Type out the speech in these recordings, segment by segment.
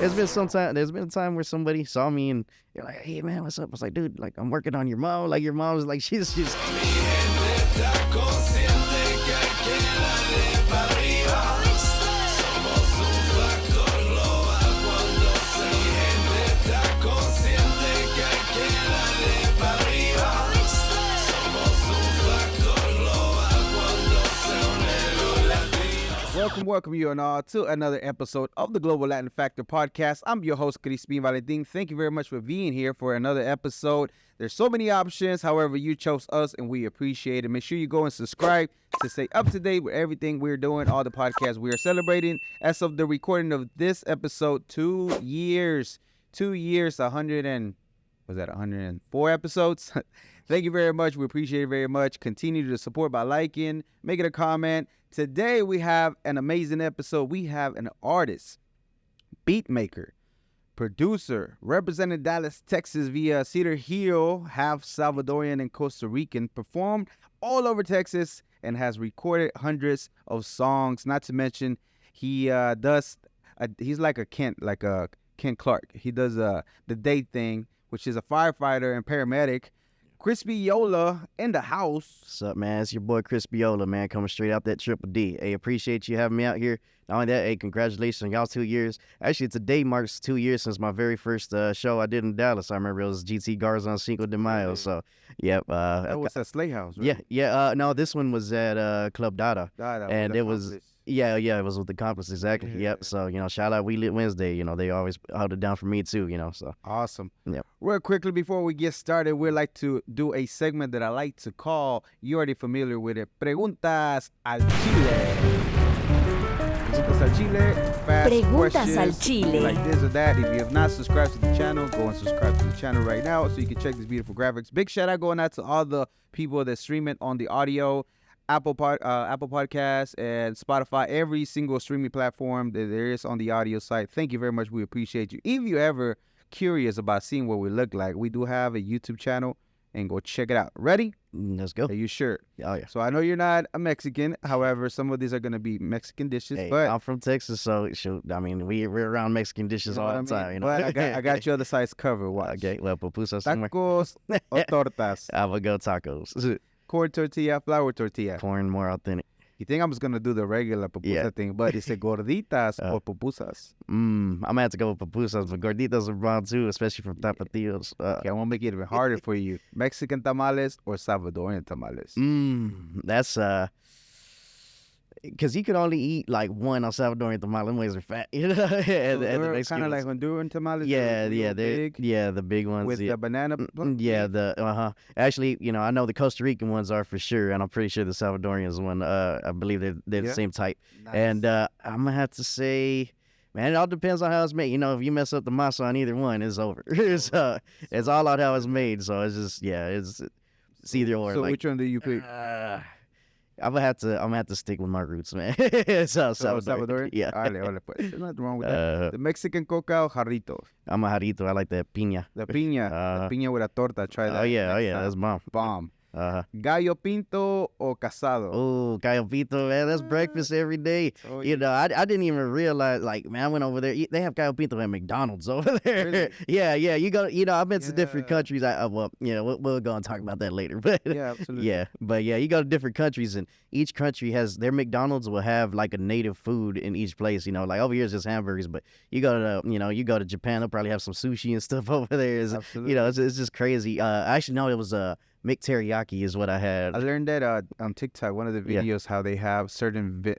There's been a time where somebody saw me and they're like, "Hey man, what's up?" I was like, "Dude, like I'm working on your mom. Like your mom's like she's Welcome you and all to another episode of the Global Latin Factor podcast. I'm your host, Crispyola. Thank you very much for being here for another episode. There's so many options. However, you chose us and we appreciate it. Make sure you go and subscribe to stay up to date with everything we're doing, all the podcasts we are celebrating. As of the recording of this episode, 2 years, 104 episodes. Thank you very much. We appreciate it very much. Continue to support by liking, making a comment. Today we have an amazing episode. We have an artist, beat maker, producer, represented Dallas, Texas via Cedar Hill, half Salvadorian and Costa Rican, performed all over Texas and has recorded hundreds of songs. Not to mention, he's like a Kent Clark. He does the day thing, which is a firefighter and paramedic. Crispyola in the house. What's up, man? It's your boy Crispyola, man, coming straight out that Triple D. Hey, appreciate you having me out here. Not only that, hey, congratulations on y'all 2 years. Actually, today marks 2 years since my very first show I did in Dallas. I remember it was GT Garza on Cinco de Mayo. So, yep. That was at Slay House, right? Yeah. No, this one was at Club Dada. And it was... Yeah, it was with the Accomplice, exactly. Yeah. Yep. So, shout out We Lit Wednesday. They always held it down for me too, so. Awesome. Yep. Real quickly before we get started, we'd like to do a segment that I like to call, you're already familiar with it, Preguntas al Chile. Preguntas al Chile, fast Preguntas al questions Chile. like this or that. If you have not subscribed to the channel, go and subscribe to the channel right now so you can check these beautiful graphics. Big shout out going out to all the people that stream it on the audio. Apple Podcasts and Spotify, every single streaming platform that there is on the audio site. Thank you very much. We appreciate you. If you're ever curious about seeing what we look like, we do have a YouTube channel, and go check it out. Ready? Let's go. Are you sure? Oh, yeah. So I know you're not a Mexican. However, some of these are going to be Mexican dishes. Hey, but I'm from Texas, so shoot, we're around Mexican dishes all the time. But I got your other sides covered. Watch. Okay, well, pupusas. Tacos or tortas? I would go tacos. Corn tortilla, flour tortilla. Corn more authentic. You think I was going to do the regular pupusa thing, but it's gorditas or pupusas. I'm going to have to go with pupusas, but gorditas are bomb too, especially from Tapatios. Okay, I want to make it even harder for you. Mexican tamales or Salvadorian tamales? That's, because you could only eat like one on Salvadorian tamale. Them ways are fat. So they're kind of like Honduran tamales. Yeah, they're big. Yeah, the big ones. With the banana. Yeah, Actually, I know the Costa Rican ones are for sure, and I'm pretty sure the Salvadorians one. I believe they're the same type. Nice. And I'm gonna have to say, man, it all depends on how it's made. If you mess up the masa on either one, it's over. It's all out how it's made. So it's just it's either or. So which one do you pick? I'm gonna have to stick with my roots, man. Salvador? Yeah. Ole, pues. There's nothing wrong with that. The Mexican coca or jarrito? I'm a jarrito. I like that piña. The piña. The piña with a torta. Try that. Oh yeah. That's bomb. Bomb. Gallo pinto or casado? Oh, gallo pinto, man. That's breakfast every day. Oh, I didn't even realize, man, I went over there. They have gallo pinto at McDonald's over there. Really? Yeah. You go, I've been to different countries. We'll go and talk about that later. But yeah, absolutely. Yeah, but you go to different countries, and each country has their McDonald's will have like a native food in each place. Like over here it's just hamburgers, but you go to Japan, they'll probably have some sushi and stuff over there. Absolutely. It's just crazy. Actually, no, it was Mick teriyaki is what I had. I learned that on TikTok, one of the videos, how they have certain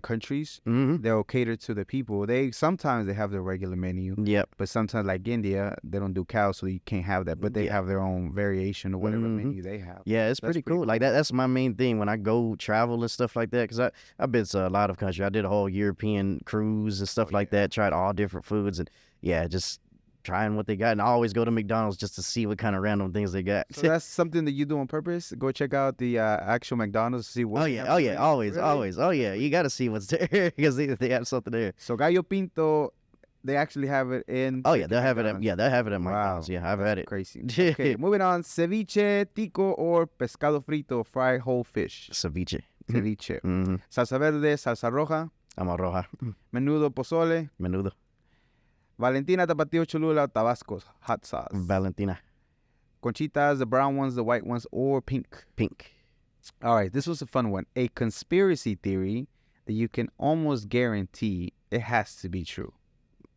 countries, they'll cater to the people. Sometimes they have their regular menu. Yep. But sometimes, like India, they don't do cow, so you can't have that. But they have their own variation or whatever menu they have. Yeah, it's pretty cool. Like that's my main thing when I go travel and stuff like that. Because I've been to a lot of countries. I did a whole European cruise and stuff like that. Tried all different foods and just trying what they got, and I always go to McDonald's just to see what kind of random things they got. So that's something that you do on purpose? Go check out the actual McDonald's to see what. Always. Oh yeah, you got to see what's there because they have something there. So gallo pinto, they actually have it in. Oh yeah, they'll have it at McDonald's. Wow. Yeah, I've had it. Crazy. Okay, moving on. Ceviche, tico, or pescado frito, fried whole fish. Ceviche. Salsa verde, salsa roja. I'm a roja. Menudo, pozole. Menudo. Valentina, tapatio, cholula, tabasco, hot sauce. Valentina. Conchitas, the brown ones, the white ones, or pink. Pink. All right, this was a fun one. A conspiracy theory that you can almost guarantee it has to be true.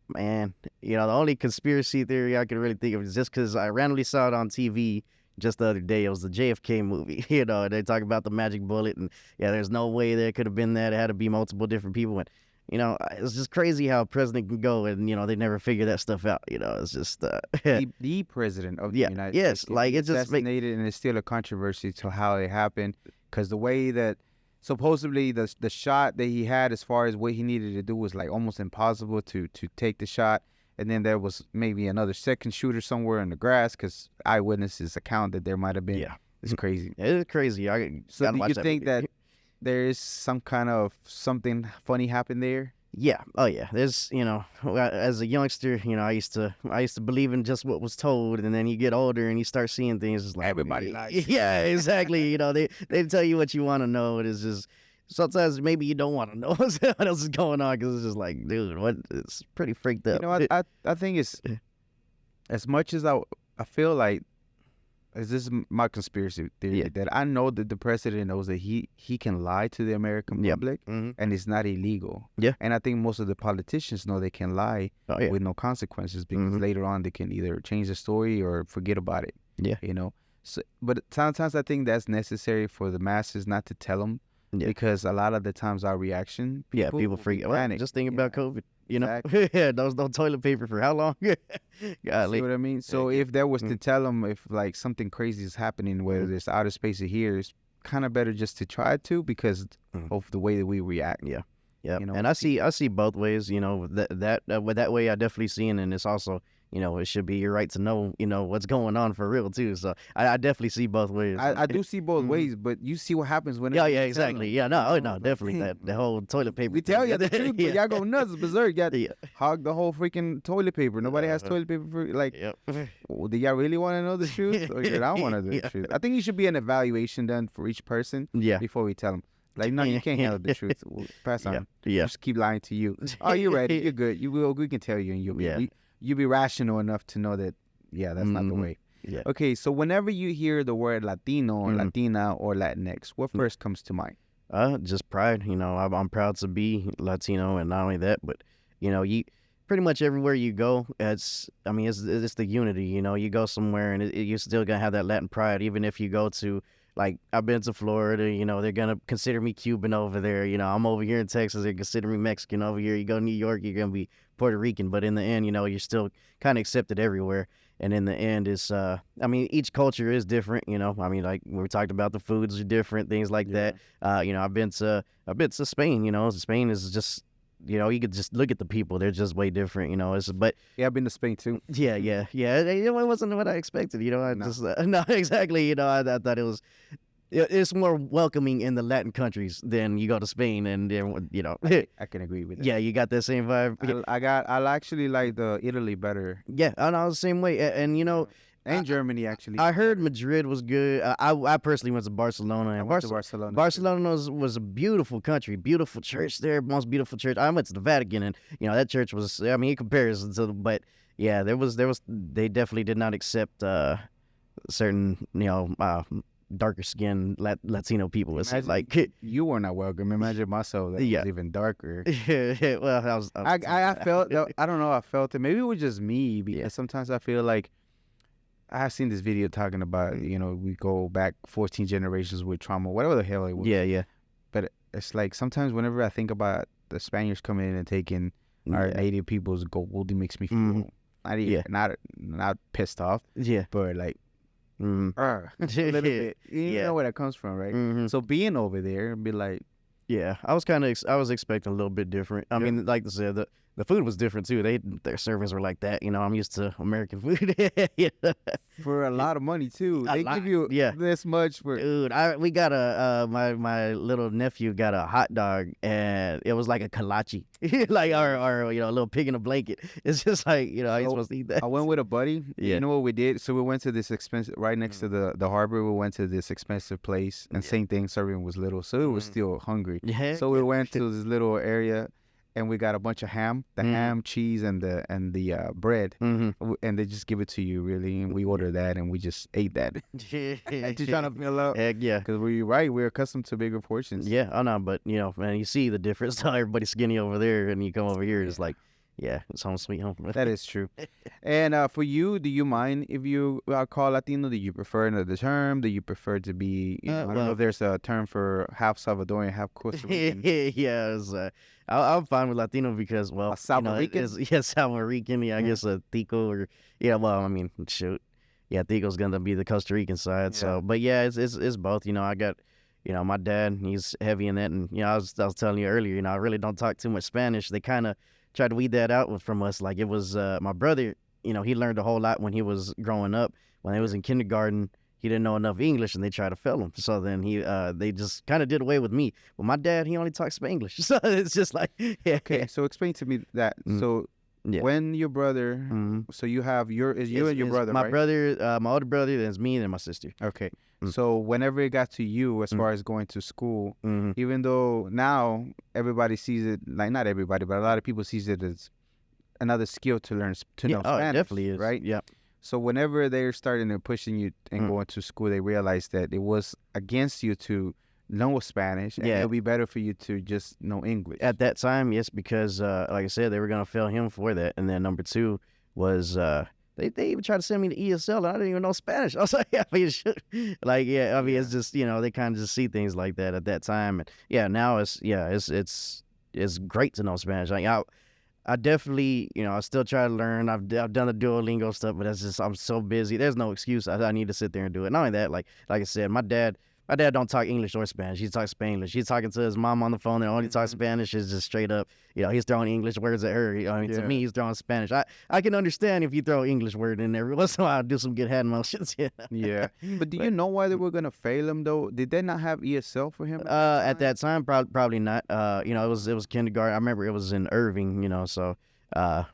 Man, the only conspiracy theory I can really think of is just because I randomly saw it on TV just the other day. It was the JFK movie. They talk about the magic bullet, and there's no way there could have been that. It had to be multiple different people, and it's just crazy how a president can go, and they never figure that stuff out. It's just the president of the United States. Yes, like it's just assassinated, and it's still a controversy to how it happened, because the way that supposedly the shot that he had, as far as what he needed to do, was like almost impossible to take the shot. And then there was maybe another second shooter somewhere in the grass, because eyewitnesses account that there might have been. Yeah, it's crazy. It is crazy. So do you think that there is some kind of something funny happened there? Yeah. Oh yeah. There's as a youngster, I used to believe in just what was told, and then you get older and you start seeing things. It's like everybody lies. Yeah, exactly. They tell you what you want to know, and it's just sometimes maybe you don't want to know what else is going on, because it's just like, dude, what? It's pretty freaked up. I think it's as much as I feel like, this is my conspiracy theory, that I know that the president knows that he can lie to the American public, and it's not illegal. Yeah. And I think most of the politicians know they can lie with no consequences, because later on they can either change the story or forget about it. Yeah. So, but sometimes I think that's necessary for the masses not to tell them, because a lot of the times our reaction, people freak. Well, just think about COVID. Exactly. There was no toilet paper for how long? See what I mean? So if there was to tell them if like something crazy is happening, whether there's outer space or here, it's kind of better just to try to, because of the way that we react. Yeah. And I see both ways. That way I definitely see it, and it's also it should be your right to know what's going on for real too. So I definitely see both ways. I do see both ways, but you see what happens when exactly. No, definitely the whole toilet paper. We tell you the truth, but y'all go nuts, berserk. Y'all hog the whole freaking toilet paper. Nobody has toilet paper for do y'all really want to know the truth, or you don't want to know the truth? I think it should be an evaluation done for each person before we tell them. Like, no, you can't handle the truth. We'll pass on. Just keep lying to you. Oh, you're ready. You're good. We can tell you, and you'll be rational enough to know that, that's not the way. Yeah. Okay, so whenever you hear the word Latino or Latina or Latinx, what first comes to mind? Just pride. I'm proud to be Latino, and not only that, but you pretty much everywhere you go, it's the unity. You go somewhere and you're still gonna have that Latin pride, even if you go to, like, I've been to Florida, they're going to consider me Cuban over there. I'm over here in Texas, they consider me Mexican over here. You go to New York, you're going to be Puerto Rican. But in the end, you're still kind of accepted everywhere. And in the end, it's, each culture is different, like we talked about, the foods are different, things like that. I've been to Spain, Spain is just, you could just look at the people; they're just way different, But I've been to Spain too. Yeah. It wasn't what I expected, no, exactly. I thought it was. It's more welcoming in the Latin countries than you go to Spain, and I can agree with that. Yeah, you got that same vibe. I actually like the Italy better. Yeah, I know, the same way, and And Germany, actually. I heard Madrid was good. I personally went to Barcelona. And Barcelona was a beautiful country, beautiful church there, most beautiful church. I went to the Vatican, and that church was. It compares to, but yeah, they definitely did not accept certain darker skinned Latino people. It's like you were not welcome. Imagine myself that was even darker. Well, I felt. I don't know. I felt it. Maybe it was just me, because sometimes I feel like. I have seen this video talking about, we go back 14 generations with trauma, whatever the hell it was. Yeah. But it's like sometimes whenever I think about the Spaniards coming in and taking our native people's gold, it makes me feel not pissed off. Yeah. But like, a little bit. You know where that comes from, right? So being over there and be like. Yeah, I was expecting a little bit different. I mean, like I said, the food was different too. Their servings were like that. I'm used to American food. Yeah. For a lot of money too. A They lot, give you yeah. this much for. Dude, we got my little nephew got a hot dog, and it was like a kolache, like or a little pig in a blanket. It's just like I ain't So, supposed to eat that. I went with a buddy. Yeah. You know what we did? So we went to this expensive, right next to the harbor. We went to this expensive place, and same thing. Serving was little, so it was still hungry. Yeah. So we went to this little area, and we got a bunch of ham, ham, cheese, and the bread, and they just give it to you, really. And we ordered that, and we just ate that. Just trying to fill up. Heck yeah. Because we're accustomed to bigger portions. Yeah, I know, but man, you see the difference. How everybody's skinny over there, and you come over here, it's like, yeah, it's home sweet home. That is true. And for you, do you mind if you are called Latino? Do you prefer another term? Do you prefer to be? I don't know if there's a term for half Salvadorian, half Costa Rican. Yeah, I'm fine with Latino because, well, Salvadorican? Salvadorican. Yeah, I guess a Tico or well, I mean, shoot, yeah, Tico's gonna be the Costa Rican side. Yeah. So, but yeah, it's both. I got, my dad, he's heavy in that, and I was telling you earlier, I really don't talk too much Spanish. They kind of tried to weed that out from us. Like it was my brother. He learned a whole lot when he was growing up. When he was in kindergarten, he didn't know enough English, and they tried to fail him. So then they just kind of did away with me. But my dad, he only talks Spanglish, so it's just like, yeah. Okay, so explain to me that. So Yeah. when your brother, so you have you and your brother, my right? brother, my older brother, then it's me, then my sister. Okay. So whenever it got to you, as far as going to school, even though now everybody sees it, like not everybody, but a lot of people sees it as another skill to learn know Spanish. It definitely is, right? Yeah. So whenever they're starting to pushing you and going to school, they realize that it was against you to know Spanish, and it'll be better for you to just know English. At that time, yes, because like I said, they were gonna fail him for that. And then number two was they even tried to send me to ESL, and I didn't even know Spanish. I was like, it's just they kind of just see things like that at that time. And yeah, now it's great to know Spanish. Like I definitely, I still try to learn. I've done the Duolingo stuff, but that's just, I'm so busy. There's no excuse. I need to sit there and do it. Not only that, like I said, my dad don't talk English or Spanish. He talks Spanglish. He's talking to his mom on the phone, and only talks Spanish. Is just straight up, he's throwing English words at her. To me, he's throwing Spanish. I can understand if you throw English word in there. Every once in a while, do some good hand motions. Yeah. But do you know why they were gonna fail him though? Did they not have ESL for him? At that time, probably not. It was kindergarten. I remember it was in Irving. So I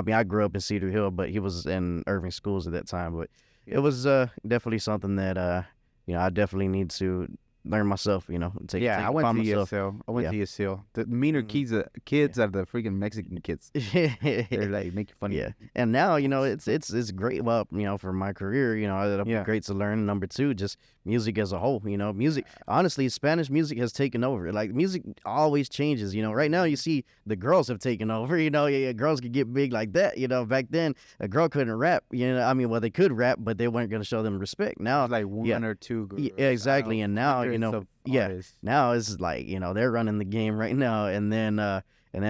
mean, I grew up in Cedar Hill, but he was in Irving schools at that time. But it was definitely something that I definitely need to learn myself. I went to ESL. I went to ESL. The meaner kids are the freaking Mexican kids. They're like making fun. Yeah, and now it's great. Well, for my career, it'll be great to learn. Number two, just music as a whole. Music. Honestly, Spanish music has taken over. Like music always changes. Right now you see the girls have taken over. Girls could get big like that. Back then a girl couldn't rap. Well, they could rap, but they weren't going to show them respect. Now, like one or two girls. Yeah, exactly. And now, now it's like they're running the game right now. And then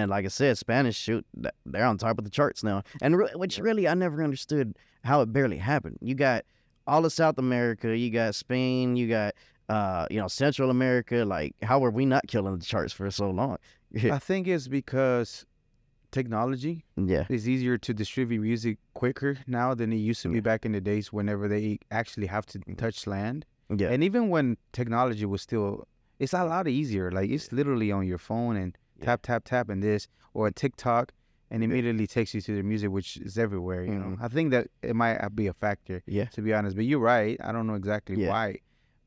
like I said, Spanish, shoot, they're on top of the charts now. And which really I never understood how it barely happened. You got all of South America, you got Spain, you got Central America. Like, how were we not killing the charts for so long? I think it's because technology is easier to distribute music quicker now than it used to be back in the days whenever they actually have to touch land. Yeah. And even when technology was still, it's a lot easier. Like it's literally on your phone and tap, tap, tap and this, or a TikTok, and immediately takes you to the music, which is everywhere, know. I think that it might be a factor, to be honest. But you're right. I don't know exactly why.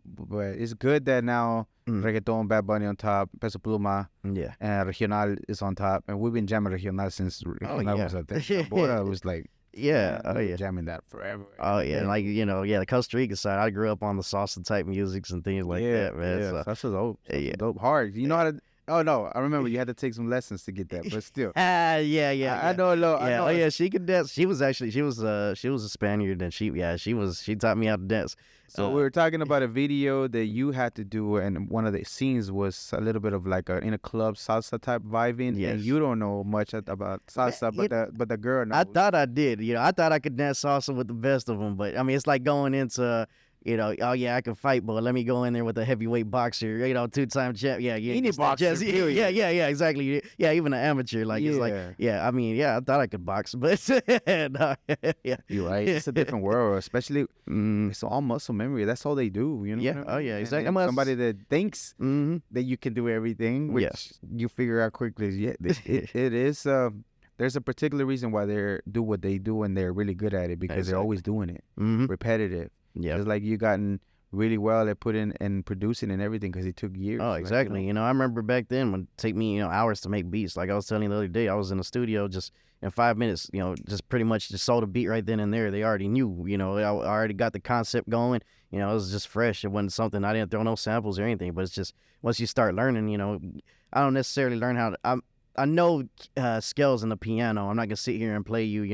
But it's good that now Reggaeton, Bad Bunny on top, Peso Pluma, and Regional is on top. And we've been jamming Regional since Regional was up there. Bora was like, jamming that forever. Oh yeah, like the Costa Rica side. I grew up on the salsa type musics and things like that, man. Yeah, salsa's dope. Dope, hard. You know how to? Oh no, I remember you had to take some lessons to get that, but still. I know a little. I know. Oh yeah, she could dance. She was a Spaniard, and she taught me how to dance. So we were talking about a video that you had to do, and one of the scenes was a little bit of like in a club salsa type vibing. Yes. And you don't know much about salsa, but the girl knows. I thought I did. I thought I could dance salsa with the best of them, but I mean, it's like going into oh yeah, I can fight, but let me go in there with a heavyweight boxer, 2-time champ. Yeah, yeah, Any boxer, period. yeah, exactly. Yeah, even an amateur. Like it's like, Yeah. I mean, yeah, I thought I could box, but no, yeah, You're right. It's a different world, especially mm, it's all muscle memory. That's all they do. You know yeah, what I oh mean? yeah, And exactly. then somebody that thinks Mm-hmm. that you can do everything, Yeah. which you figure out quickly. Yeah, it is. There's a particular reason why they do what they do, and they're really good at it because they're always doing it, Mm-hmm. repetitive. Yeah. Just like you gotten really well at putting and producing and everything because it took years. Oh, like, exactly. I remember back then when it take me, hours to make beats. Like I was telling you the other day, I was in the studio just in 5 minutes, just pretty much just sold a beat right then and there. They already knew, I already got the concept going. It was just fresh. It wasn't something I didn't throw no samples or anything. But it's just once you start learning, I don't necessarily learn how to. I know scales in the piano. I'm not gonna sit here and play you,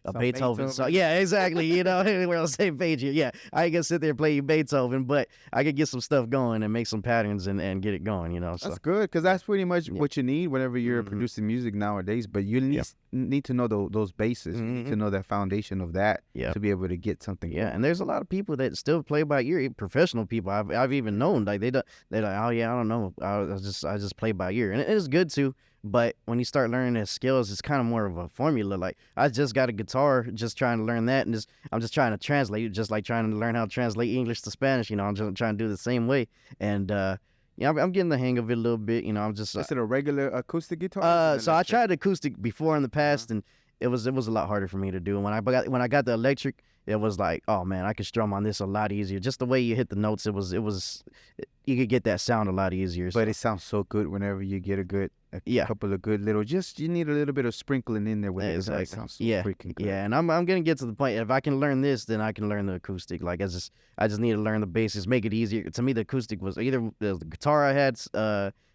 a Beethoven song. Yeah, exactly. We're on the same page here. Yeah, I ain't gonna sit there and play you Beethoven, but I could get some stuff going and make some patterns and get it going. So. That's good because that's pretty much what you need whenever you're Mhm. producing music nowadays. But you need to know those bases. You need to know that foundation of that Yeah. to be able to get something. Yeah, going. and there's a lot of people that still play by ear. Professional people I've even known, like they're like, oh yeah, I don't know, I just play by ear, and it is good too. But when you start learning the skills, it's kind of more of a formula. Like I just got a guitar, just trying to learn that, and I'm just trying to translate it, just like trying to learn how to translate English to Spanish. I'm just trying to do the same way, and I'm getting the hang of it a little bit. I'm just. Is it a regular acoustic guitar? So I tried acoustic before in the past, and it was a lot harder for me to do. When I got the electric, it was like, oh man, I could strum on this a lot easier. Just the way you hit the notes, you could get that sound a lot easier. But it sounds so good whenever you get a Yeah. couple of good little. You need a little bit of sprinkling in there with it. Exactly. It sounds so Yeah, freaking good. yeah, and I'm gonna get to the point. If I can learn this, then I can learn the acoustic. Like I just need to learn the basics, make it easier. To me, the acoustic was either the guitar I had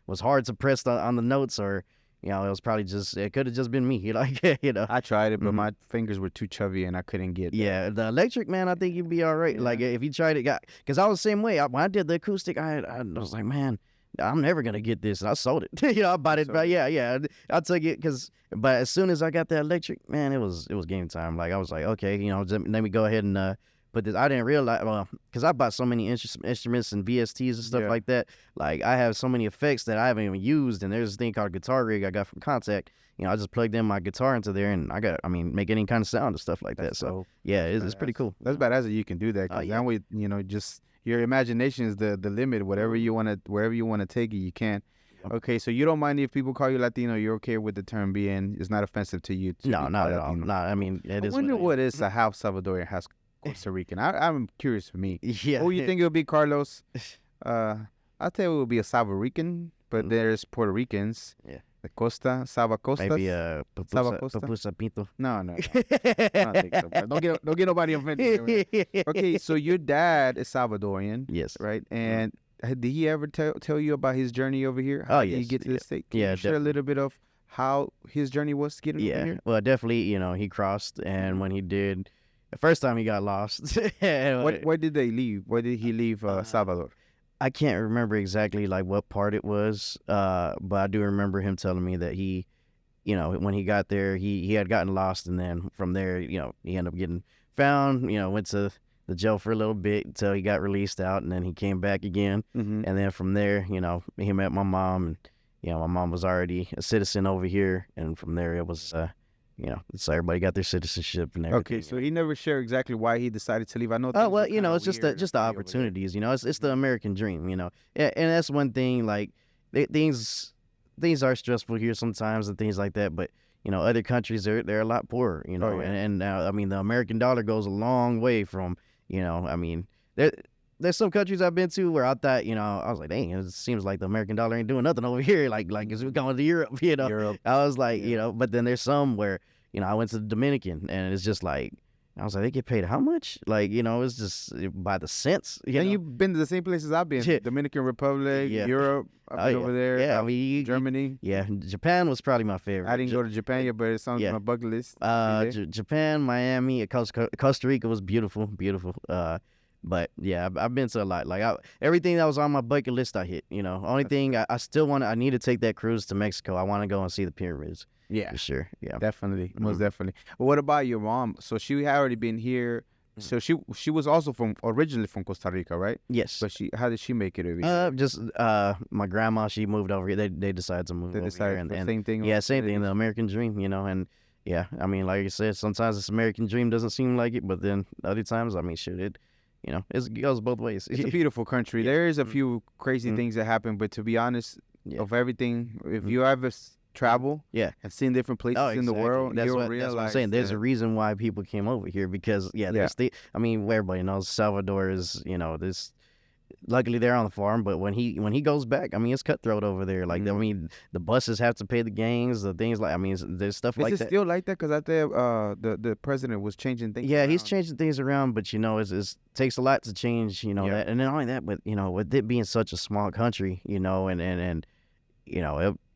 was hard to press on the notes, or it was probably it could have just been me. I tried it, but Mhm. my fingers were too chubby and I couldn't get. Yeah, the electric, man, I think you'd be all right. Like if you tried it, because I was the same way. When I did the acoustic, I was like, man, I'm never gonna get this, and I sold it. I bought it, but yeah, I took it but as soon as I got the electric, man, it was game time. Like I was like, okay, let me go ahead and put this. I didn't realize, because I bought so many instruments and VSTs and stuff like that. Like I have so many effects that I haven't even used, and there's this thing called Guitar Rig I got from Contact. I just plugged in my guitar into there, and make any kind of sound and stuff like that. So yeah, it's pretty cool. That's badass that you can do that. Cause that way, just your imagination is the limit. Wherever you wanna take it, you can. Okay, so you don't mind if people call you Latino? You're okay with the term being? It's not offensive to you? No, not at all. No, I mean it is. I wonder what is a half Salvadorian, half Costa Rican. I'm curious for me. Yeah. Who you think it would be, Carlos? I'll tell you it would be a Salvadorican, but there's Puerto Ricans. Yeah. The Costa, Salva Costas. Maybe Costa? Papusa Pinto. No. I don't think so. Bro. Don't get nobody offended. Okay, so your dad is Salvadorian. Yes. Right? And did he ever tell you about his journey over here? How did he get to the state? Can you share a little bit of how his journey was getting over here? Well, definitely, he crossed, and when he did, the first time he got lost. Where did they leave? Where did he leave Salvador? I can't remember exactly like what part it was, but I do remember him telling me that he, when he got there, he had gotten lost, and then from there, he ended up getting found. Went to the jail for a little bit until he got released out, and then he came back again, and then from there, he met my mom, and my mom was already a citizen over here, and from there it was. So everybody got their citizenship and everything. Okay, so he never shared exactly why he decided to leave. I know. Oh well, it's just the opportunities. It's the American dream. Yeah, and that's one thing. Like things are stressful here sometimes and things like that. But other countries they're a lot poorer. And now the American dollar goes a long way from. There's some countries I've been to where I thought, I was like, dang, it seems like the American dollar ain't doing nothing over here. Like as we're going to Europe, Europe. I was like, but then there's some where, I went to the Dominican, and it's just like, I was like, they get paid how much? Like, it's just by the cents. And you've been to the same places I've been. Dominican Republic, Europe, over there. Yeah, Germany. Yeah, Japan was probably my favorite. I didn't go to Japan yet, but it's on my bucket list. Japan, Miami, Costa Rica was beautiful. But yeah, I've been to a lot. Like everything that was on my bucket list, I hit. Only thing I still I need to take that cruise to Mexico. I want to go and see the pyramids. Yeah, for sure. Yeah, definitely, most definitely. But what about your mom? So she had already been here So she was also originally from Costa Rica, right? Yes. But how did she make it over here? Just my grandma, she moved over here. They decided to move They over decided here, and, the and same thing. yeah, same thing, the American dream, and yeah, I mean, like I said, sometimes this American dream doesn't seem like it, but then other times, I mean, shoot, it goes both ways. It's a beautiful country. Yeah. There is a few crazy things that happen, but to be honest, Yeah. of everything, if you ever travel, Yeah, and seen different places in the world, that's you'll what, realize that's what I'm saying. There's that, a reason why people came over here because there's I mean, everybody knows Salvador is this. Luckily, they're on the farm, but when he goes back, I mean, it's cutthroat over there. Like, I mean, the buses have to pay the gangs, the things like, I mean, there's stuff like that. Is it still like that? Because I think the president was changing things. Yeah, around. he's changing things around, but it takes a lot to change, that. And then only that, but with it being such a small country, and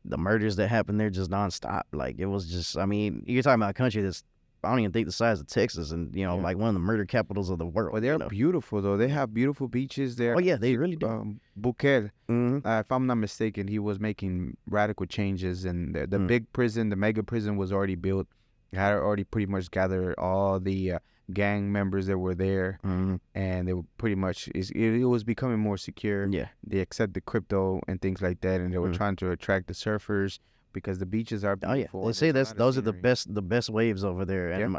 the murders that happened there just nonstop. Like, it was just, I mean, you're talking about a country that's, I don't even think the size of Texas, and like one of the murder capitals of the world. But they're beautiful though. They have beautiful beaches there. Oh yeah, they really do. Bukele, if I'm not mistaken, he was making radical changes, and the big prison, the mega prison, was already built. Had already pretty much gathered all the gang members that were there, and they were pretty much it was becoming more secure. Yeah, they accepted crypto and things like that, and they were trying to attract the surfers because the beaches are beautiful. Oh yeah, they say those are the best waves over there. And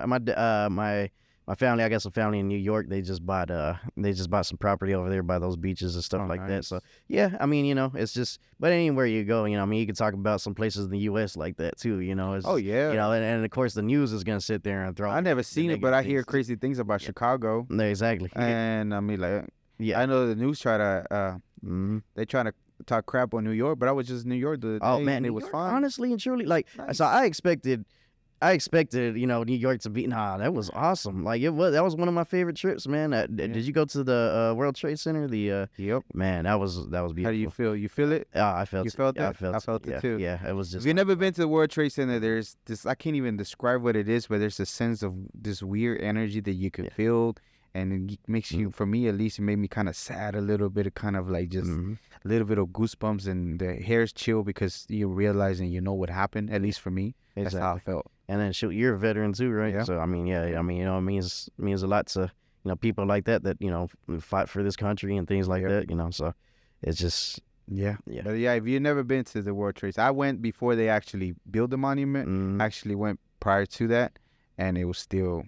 my family, I got some family in New York. They just bought some property over there by those beaches and stuff like that. So yeah, I mean, it's just, but anywhere you go, I mean, you can talk about some places in the U.S. like that too. It's, and of course the news is gonna sit there and throw. I never seen it, but I hear crazy things about Chicago. No, exactly. And I mean, like, I know the news try to they try to talk crap on New York, but I was just in New York the other day, and it was fun. Honestly and truly, like, so I expected, New York to be, that was awesome. Like, that was one of my favorite trips, man. Did you go to the World Trade Center? Yep. Man, that was beautiful. How do you feel? You feel it? I felt it. You felt it? I felt it too. Yeah, it was just. If you've never been to the World Trade Center, there's this, I can't even describe what it is, but there's a sense of this weird energy that you can feel. And it makes you, for me at least, it made me kind of sad a little bit, kind of like just a little bit of goosebumps, and the hairs chill because you're realizing what happened, at least for me. Exactly. That's how I felt. And then shoot, you're a veteran too, right? Yeah. So I mean, it means a lot to people like that fight for this country and things like that. So it's just yeah. But yeah, if you've never been to the World Trade, I went before they actually built the monument. I actually went prior to that, and it was chill.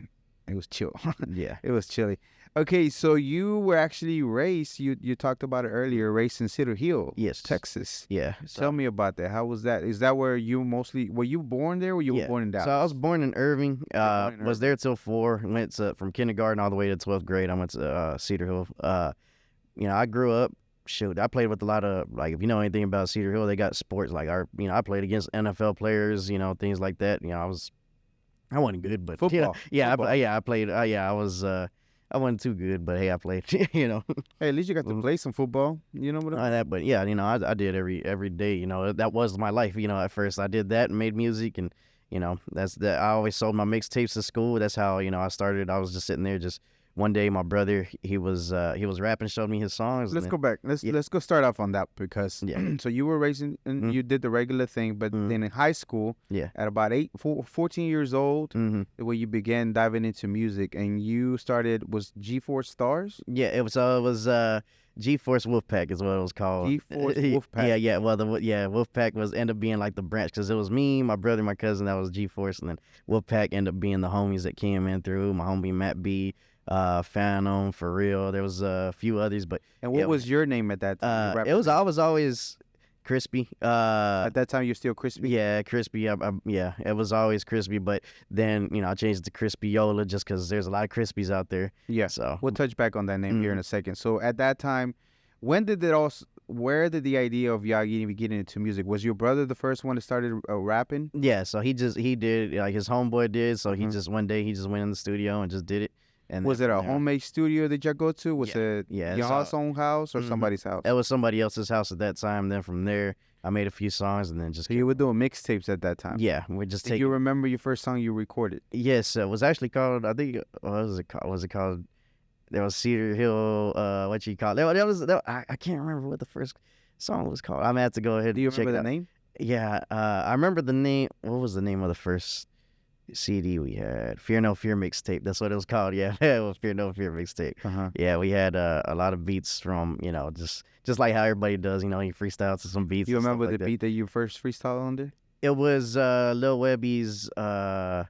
Yeah, it was chilly. Okay, so you were actually raised. You talked about it earlier. Raised in Cedar Hill, yes, Texas. Yeah. Tell me about that. How was that? Is that where you mostly were? You born there, or you were born in Dallas? So I was born in Irving. Was there till 4. Went from kindergarten all the way to 12th grade. I went to Cedar Hill. I grew up. Shoot, I played with a lot of, like, if you know anything about Cedar Hill, they got sports like I played against NFL players. Things like that. I wasn't good, but football. Football. I played. I wasn't too good, but hey, I played. Hey, at least you got to play some football. But yeah, I did every day. That was my life. At first I did that and made music, and that's that. I always sold my mixtapes at school. That's how I started. I was just sitting there. Just one day, my brother he was rapping, showed me his songs. Let's go back. Let's go start off on that because so you were raised and you did the regular thing, but then in high school, at about 14 years old, where you began diving into music, and you started was G-Force Stars. Yeah, it was G-Force Wolfpack is what it was called. G-Force Wolfpack. Yeah. Well, Wolfpack ended up being like the branch because it was me, my brother, my cousin. That was G-Force, and then Wolfpack ended up being the homies that came in through. My homie Matt B, Phantom, For Real. There was a few others, but. And what was your name at that time? I was always Crispy. At that time, you're still Crispy? Yeah, Crispy. It was always Crispy, but then, I changed it to Crispyola just because there's a lot of Crispies out there. Yeah, so we'll touch back on that name here in a second. So at that time, where did the idea of y'all getting into music? Was your brother the first one that started rapping? Yeah, so he did, like his homeboy did, so one day he just went in the studio and just did it. And was it a homemade studio that y'all go to? Was it your own house or somebody's house? It was somebody else's house at that time. Then from there, I made a few songs and then just. So you were doing mixtapes at that time? Yeah, we just. Do you remember your first song you recorded? Yes, it was actually called. I think what was it called? Was it called? There was Cedar Hill. What you call it? I can't remember what the first song was called. I'm gonna have to go ahead. Do you and check remember the name? Yeah, I remember the name. What was the name of the first? CD we had Fear No Fear mixtape. That's what it was called. Yeah, it was Fear No Fear mixtape. Uh-huh. Yeah, we had a lot of beats from just like how everybody does. You freestyle to some beats You and stuff remember the like that. beat that you first freestyle under? It was Lil Webby's the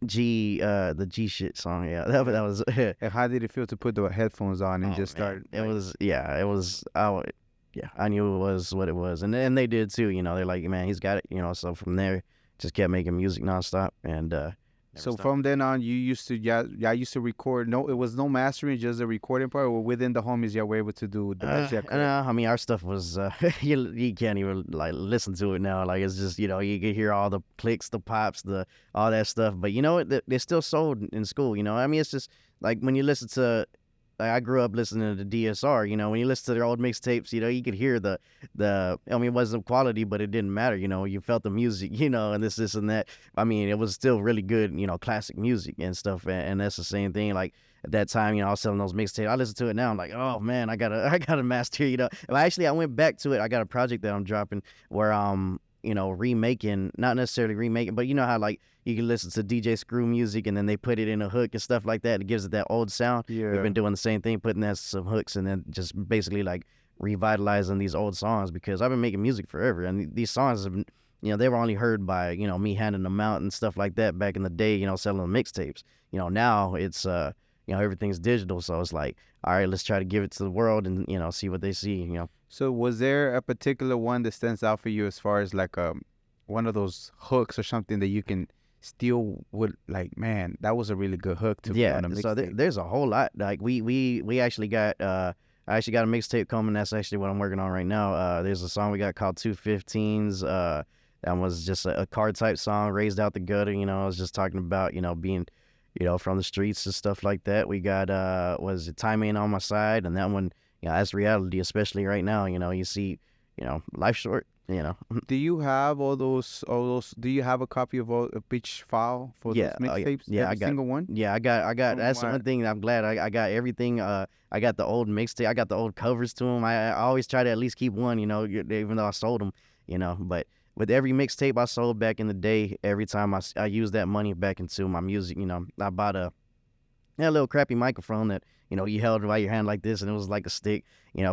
G shit song. Yeah, that was. And how did it feel to put the headphones on and Oh just man, start? it Like, was it was yeah, I knew it was what it was, and they did too. They're like, man, he's got it. So from there, just kept making music nonstop, and never so stopped. from then on, you used to yeah, I used to record. No, it was no mastering, just a recording part. Or within the homies, you were able to do the best you could. I mean, our stuff was you can't even like listen to it now. Like it's just you can hear all the clicks, the pops, the all that stuff. But you know what? They're still sold in school. I mean, it's just like when you listen to. Like I grew up listening to DSR. When you listen to their old mixtapes, you could hear the. I mean, it wasn't quality, but it didn't matter. You felt the music. And this and that. I mean, it was still really good. Classic music and stuff. And that's the same thing. Like at that time, I was selling those mixtapes. I listen to it now. I'm like, oh man, I gotta master. Well, actually, I went back to it. I got a project that I'm dropping where remaking, not necessarily remaking, but you know how like you can listen to DJ Screw music and then they put it in a hook and stuff like that. It gives it that old sound. Yeah. We've been doing the same thing, putting that some hooks and then just basically like revitalizing these old songs because I've been making music forever and these songs have been, they were only heard by me handing them out and stuff like that back in the day. Selling mixtapes. Now it's everything's digital, so it's like, all right, let's try to give it to the world and see what they see. So was there a particular one that stands out for you as far as like one of those hooks or something that you can still would like? Man, that was a really good hook to put on a So mixtape. there's a whole lot. Like we actually got I actually got a mixtape coming. That's actually what I'm working on right now. There's a song we got called 215s. That was just a car type song, raised out the gutter. I was just talking about being from the streets and stuff like that. We got was it Time Ain't on My Side, and that one, that's reality, especially right now. You see, life short. Do you have all those? Do you have a copy of each file for Yeah, those mixtapes? yeah, Every I got. single one. Yeah, I got. Oh That's the my! one thing I'm glad I got everything. I got the old mixtape. I got the old covers to them. I always try to at least keep one. Even though I sold them. But with every mixtape I sold back in the day, every time I used that money back into my music. I bought a little crappy microphone that you held by your hand like this, and it was like a stick.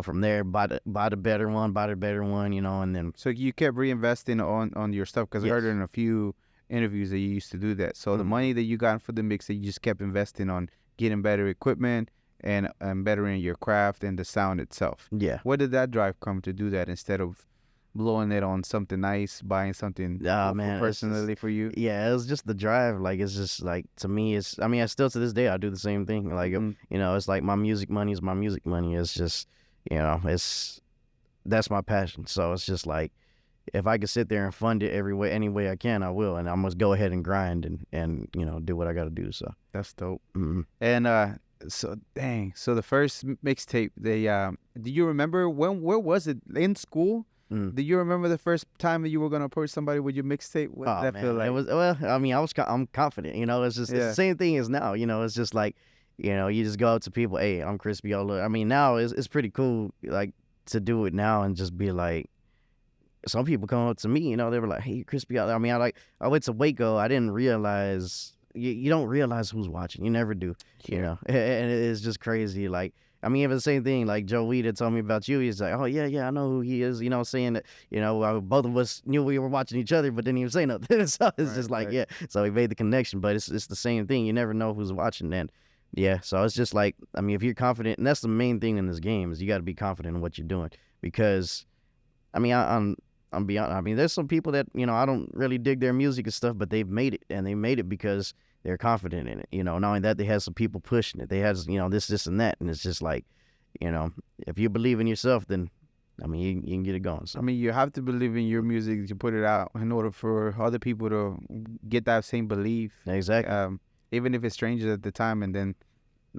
From there, bought a better one, and then So you kept reinvesting on your stuff because I heard yes. in a few interviews that you used to do that. So the Mhm. money that you got for the mixtape, you just kept investing on getting better equipment and bettering your craft and the sound itself. Yeah. Where did that drive come to do that instead of blowing it on something nice, buying something Man, personally for you? yeah, it was just the drive. Like it's just like to me, I mean, I still to this day I do the same thing. Like Mhm. it's like my music money is my music money. It's just that's my passion. So it's just like if I could sit there and fund it any way I can, I will, and I must go ahead and grind and do what I got to do. So That's dope. mhm. And so dang. So the first mixtape, do you remember where was it in school? Mm. Do you remember the first time that you were gonna approach somebody with your mixtape? What did Oh that feel man, like? it was well. I mean, I'm confident. It's just it's Yeah. the same thing as now. It's just like you just go up to people. Hey, I'm Crispyola. I mean, now it's pretty cool. Like to do it now and just be like, some people come up to me. They were like, hey, Crispyola. I mean, I went to Waco. I didn't realize you don't realize who's watching. You never do. And it's just crazy. Like. I mean, even the same thing, like Joe Weed had told me about you. He's like, oh, yeah, I know who he is, saying that, both of us knew we were watching each other, but didn't even say nothing. So it's Right, just like, right. yeah. So we made the connection, but it's the same thing. You never know who's watching. And yeah, so it's just like, I mean, if you're confident, and that's the main thing in this game is you got to be confident in what you're doing. Because, I mean, I'm beyond, I mean, there's some people that, I don't really dig their music and stuff, but they've made it. And they made it because they're confident in it. Not only that, they had some people pushing it. They had, this, and that. And it's just like, if you believe in yourself, then I mean, you can get it going. So I mean, you have to believe in your music to put it out in order for other people to get that same belief. exactly. Even if it's strangers at the time, and then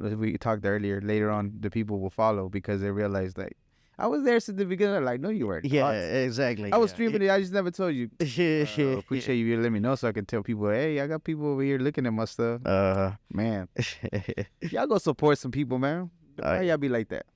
as we talked earlier, later on, the people will follow because they realize that I was there since the beginning. Like, no, you weren't. Yeah, What? exactly. I was yeah. streaming it. I just never told you. Appreciate you letting me know so I can tell people, hey, I got people over here looking at my stuff. Man, y'all go support some people, man. Why y'all be like that?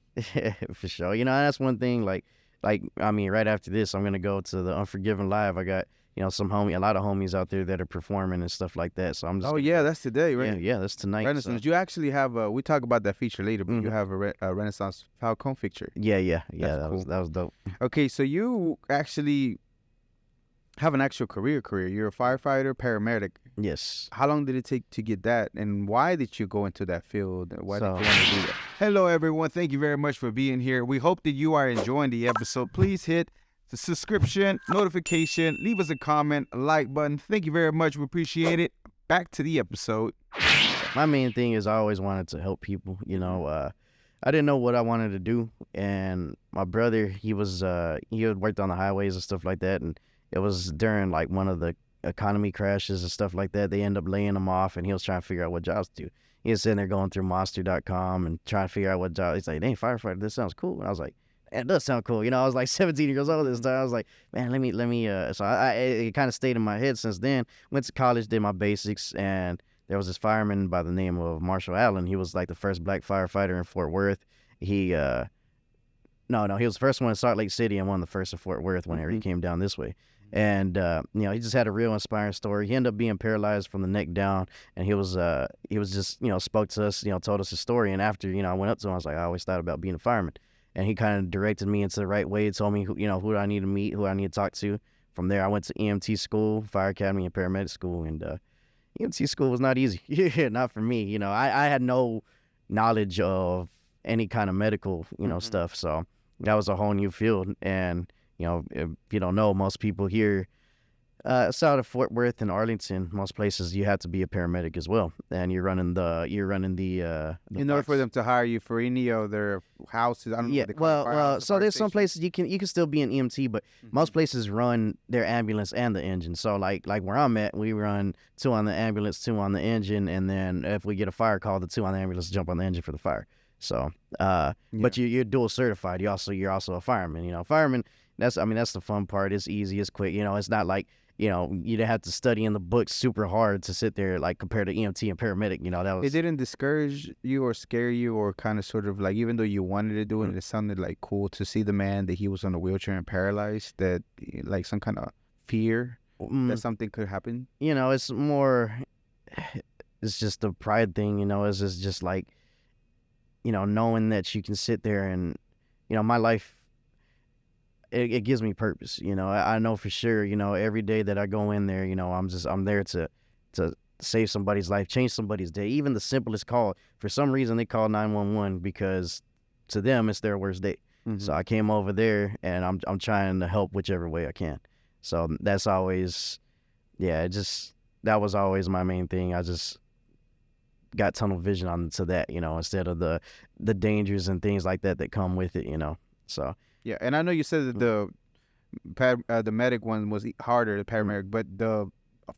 For sure. That's one thing. Like like, I mean, right after this, I'm gonna go to the Unforgiven Live. I got, you know, a lot of homies out there that are performing and stuff like that. So I'm just Oh gonna yeah, go. that's today, Yeah, right? yeah, that's tonight. Renaissance. So You actually have a. We talk about that feature later, but you mhm. have a Renaissance Falcon feature. Yeah. That's cool. That was dope. Okay, so you actually have an actual career. You're a firefighter, paramedic. Yes. How long did it take to get that, and why did you go into that field? Why did you So want to do that? Hello, everyone. Thank you very much for being here. We hope that you are enjoying the episode. Please hit the subscription, notification, leave us a comment, a like button. Thank you very much. We appreciate it. Back to the episode. my main thing is I always wanted to help people. You know, I didn't know what I wanted to do, and my brother, he had worked on the highways and stuff like that, and it was during like one of the economy crashes and stuff like that. They end up laying him off, and he was trying to figure out what jobs to do. He was sitting there going through monster.com and trying to figure out what job. He's like, "Dang, firefighter, this sounds cool." And I was like, "It does sound cool." You know, I was like 17 years old this time. I was like, "Man, let me." So it kind of stayed in my head since then. Went to college, did my basics, and there was this fireman by the name of Marshall Allen. He was like the first black firefighter in Fort Worth. He no, he was the first one in Salt Lake City and one of the first in Fort Worth whenever he came down this way. And you know, he just had a real inspiring story. He ended up being paralyzed from the neck down, and he was just, you know, spoke to us, you know, told us his story. And after, you know, I went up to him, I was like, I always thought about being a fireman, and he kind of directed me into the right way. Told me who, you know, who I need to meet, who I need to talk to. From there, I went to EMT school, fire academy, and paramedic school, and EMT school was not easy. Yeah, not for me. You know, I had no knowledge of any kind of medical, you know, stuff. So that was a whole new field. And, you know, if you don't know, most people here, south of Fort Worth and Arlington, most places you have to be a paramedic as well. And you're running the In order for them to hire you for any of their houses, I don't know yeah, what they call it, firehouse, so fire there's some station. places you can still be an EMT, but most places run their ambulance and the engine. So like where I'm at, we run 2 on the ambulance, 2 on the engine, and then if we get a fire call, the 2 on the ambulance jump on the engine for the fire. So but you're dual certified. You're also a fireman. You know, fireman. That's the fun part. It's easy. It's quick. You know, it's not like, you know, you didn't have to study in the books super hard to sit there like compared to EMT and paramedic. You know, that It was didn't discourage you or scare you or kind of sort of like, even though you wanted to do it, it sounded like cool to see the man that he was on a wheelchair and paralyzed, that like some kind of fear that something could happen. you know, it's more, it's just a pride thing. You know, it's just like, you know, knowing that you can sit there and, you know, my life, it gives me purpose. You know, I know for sure, you know, every day that I go in there, you know, I'm there to save somebody's life, change somebody's day. Even the simplest call, for some reason they call 911 because to them it's their worst day. So I came over there and I'm trying to help whichever way I can. So that's always, yeah, that was always my main thing. I just got tunnel vision onto that, you know, instead of the dangers and things like that come with it, you know. So Yeah, and I know you said that the medic one was harder, the paramedic, but the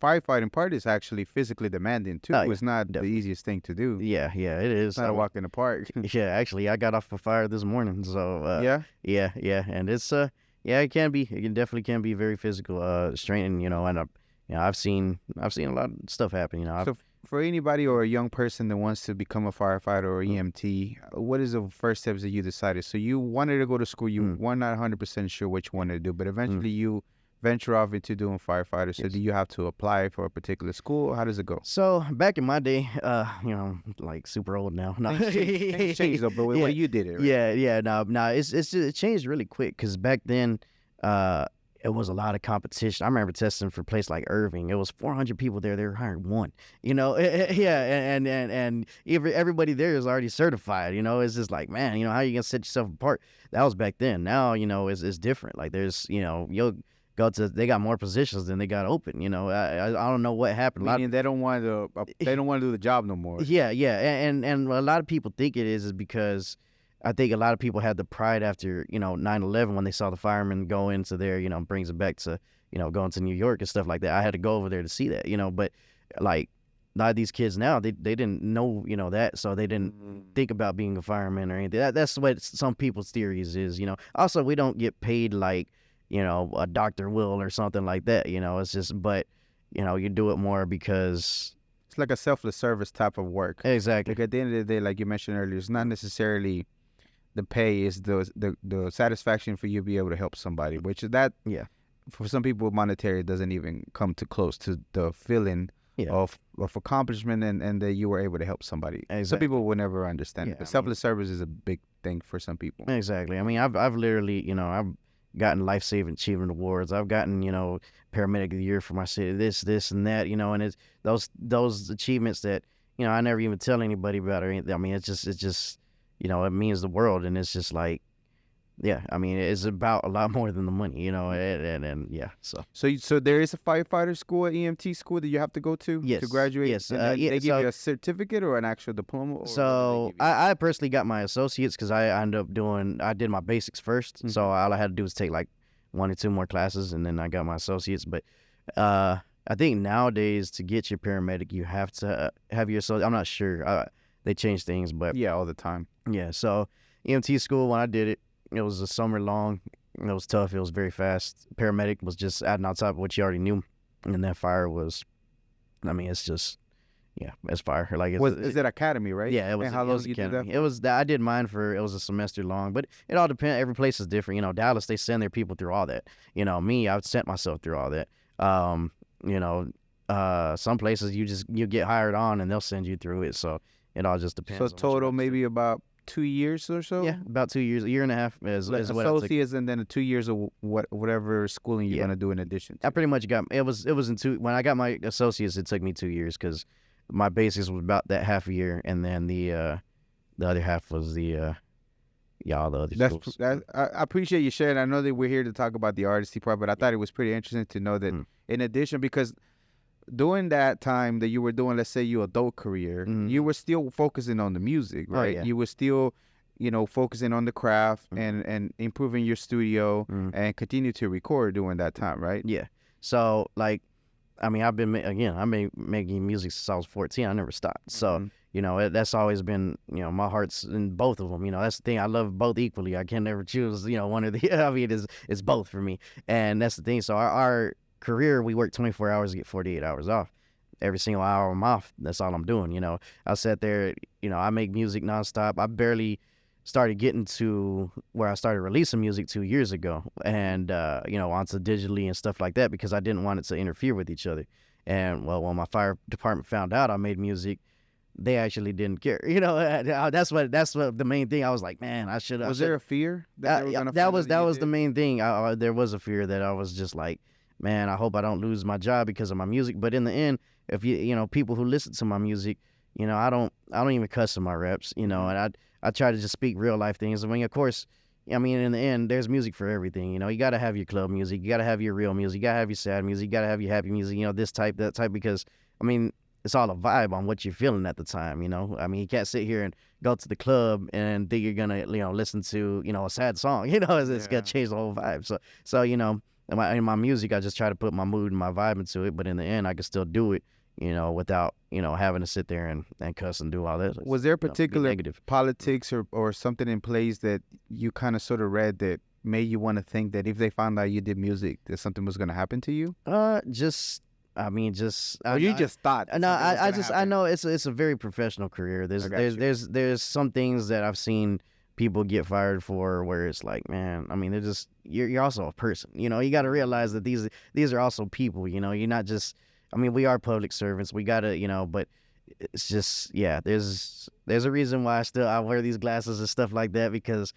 firefighting part is actually physically demanding too. Oh, yeah, It's not definitely. the easiest thing to do. yeah, it is. It's not a walk in the park. Yeah, actually, I got off a fire this morning, so Yeah. yeah, and it's yeah, it definitely can be very physical, straining, you know, and you know, I've seen a lot of stuff happen, you know. So for anybody or a young person that wants to become a firefighter or Mm. EMT, what is the first steps that you decided? So you wanted to go to school, you were not 100% sure what you wanted to do, but eventually you venture off into doing firefighter. So Yes. do you have to apply for a particular school? How does it go? So back in my day, you know, like super old now. No, Things change though, but yeah, what you did it, right? yeah, no, it's just, it changed really quick because back then, it was a lot of competition. I remember testing for a place like Irving. It was 400 people there. They were hiring 1. You know, yeah, and everybody there is already certified. You know, it's just like, man, you know, how you gonna set yourself apart? That was back then. Now, you know, it's different. Like there's, you know, you'll go to, they got more positions than they got open. You know, I don't know what happened. Meaning they don't want to do the job no more. Yeah, and a lot of people think it is because I think a lot of people had the pride after, you know, 9/11 when they saw the firemen go into there, you know, brings it back to, you know, going to New York and stuff like that. I had to go over there to see that, you know, but like a lot of these kids now, they didn't know, you know, that, so they didn't think about being a fireman or anything. That's what some people's theories is, you know. Also, we don't get paid like, you know, a Dr. Will or something like that, you know. It's just, but, you know, you do it more because It's like a selfless service type of work. exactly. Like at the end of the day, like you mentioned earlier, it's not necessarily the pay is the satisfaction for you to be able to help somebody, which is that Yeah. for some people monetary doesn't even come too close to the feeling Yeah. of accomplishment and that you were able to help somebody. Some Exactly. people will never understand Yeah, it, but I mean- selfless service is a big thing for some people. Exactly. I mean, I've literally, I've gotten life-saving achievement awards. I've gotten, paramedic of the year for my city, this and that, and it's those achievements that, I never even tell anybody about or anything. I mean, it's just, it means the world, and it's just like, yeah, I mean, it's about a lot more than the money, and yeah, so. So there is a firefighter school, at EMT school that you have to go to Yes, graduate. yes, And then yeah, they give so- you a certificate or an actual diploma. Or what do they So give you? I personally got my associates because I ended up I did my basics 1st. So all I had to do was take like 1 or 2 more classes, and then I got my associates. But I think nowadays to get your paramedic, you have to have your associate. I'm not sure. They changed things, but Yeah, all the time. yeah. So EMT school, when I did it, it was a summer long. It was tough. It was very fast. Paramedic was just adding on top of what you already knew, and then fire was. I mean, it's just. Yeah, it's fire. Like Is it academy, right? Yeah, it was. And how it long was you did academy. that? It was. I did mine it was a semester long, but it all depends. Every place is different. Dallas, they send their people through all that. Me, I've sent myself through all that. Some places you get hired on and they'll send you through it. So it all just depends. So on what you total want to do. maybe about 2 years or so. Yeah, about 2 years, a year and a half is what I took. Associates and then 2 years of whatever schooling you're Yeah. gonna do in addition. I pretty much got it was in when I got my associates. It took me 2 years because my basics was about that half a year, and then the other half was the all the other schools. I appreciate you sharing. I know that we're here to talk about the artistry part, but I thought it was pretty interesting to know that in addition, because during that time that you were doing, let's say, your adult career, you were still focusing on the music, right? yeah. You were still, focusing on the craft and improving your studio and continue to record during that time, right? Yeah. So like, I mean, I've been making music since I was 14. I never stopped. So that's always been my heart's in both of them. That's the thing. I love both equally. I can never choose one or the. I mean, it's both for me, and that's the thing. So our career, we work 24 hours to get 48 hours off. Every single hour I'm off, that's all I'm doing. I sat there. I make music nonstop. I barely started getting to where I started releasing music 2 years ago, and onto digitally and stuff like that, because I didn't want it to interfere with each other. And well, when my fire department found out I made music, they actually didn't care. That's what the main thing. I was like, man, I should have. Was there a fear that they were gonna that find was out you the did? main thing. There was a fear that I was just like, man, I hope I don't lose my job because of my music. But in the end, if people who listen to my music, I don't even cuss in my raps, and I try to just speak real life things. I mean, of course, in the end, there's music for everything. You got to have your club music, you got to have your real music, you got to have your sad music, you got to have your happy music. This type, that type, because I mean, it's all a vibe on what you're feeling at the time. I mean, you can't sit here and go to the club and think you're gonna listen to a sad song. It's gonna change the whole vibe. So in my music, I just try to put my mood and my vibe into it, but in the end, I can still do it, without, having to sit there and cuss and do all that. Was there be particular negative. politics or something in place that you kind of sort of read that made you want to think that if they found out you did music, that something was going to happen to you? Or Or just you just thought? No, I happen? know it's a very professional career. I got you. There's some things that I've seen people get fired for where it's like, man, I mean, they're just you're also a person. You got to realize that these are also people. You're not just. I mean, we are public servants. We gotta, but it's just, yeah. There's a reason why I wear these glasses and stuff like that, because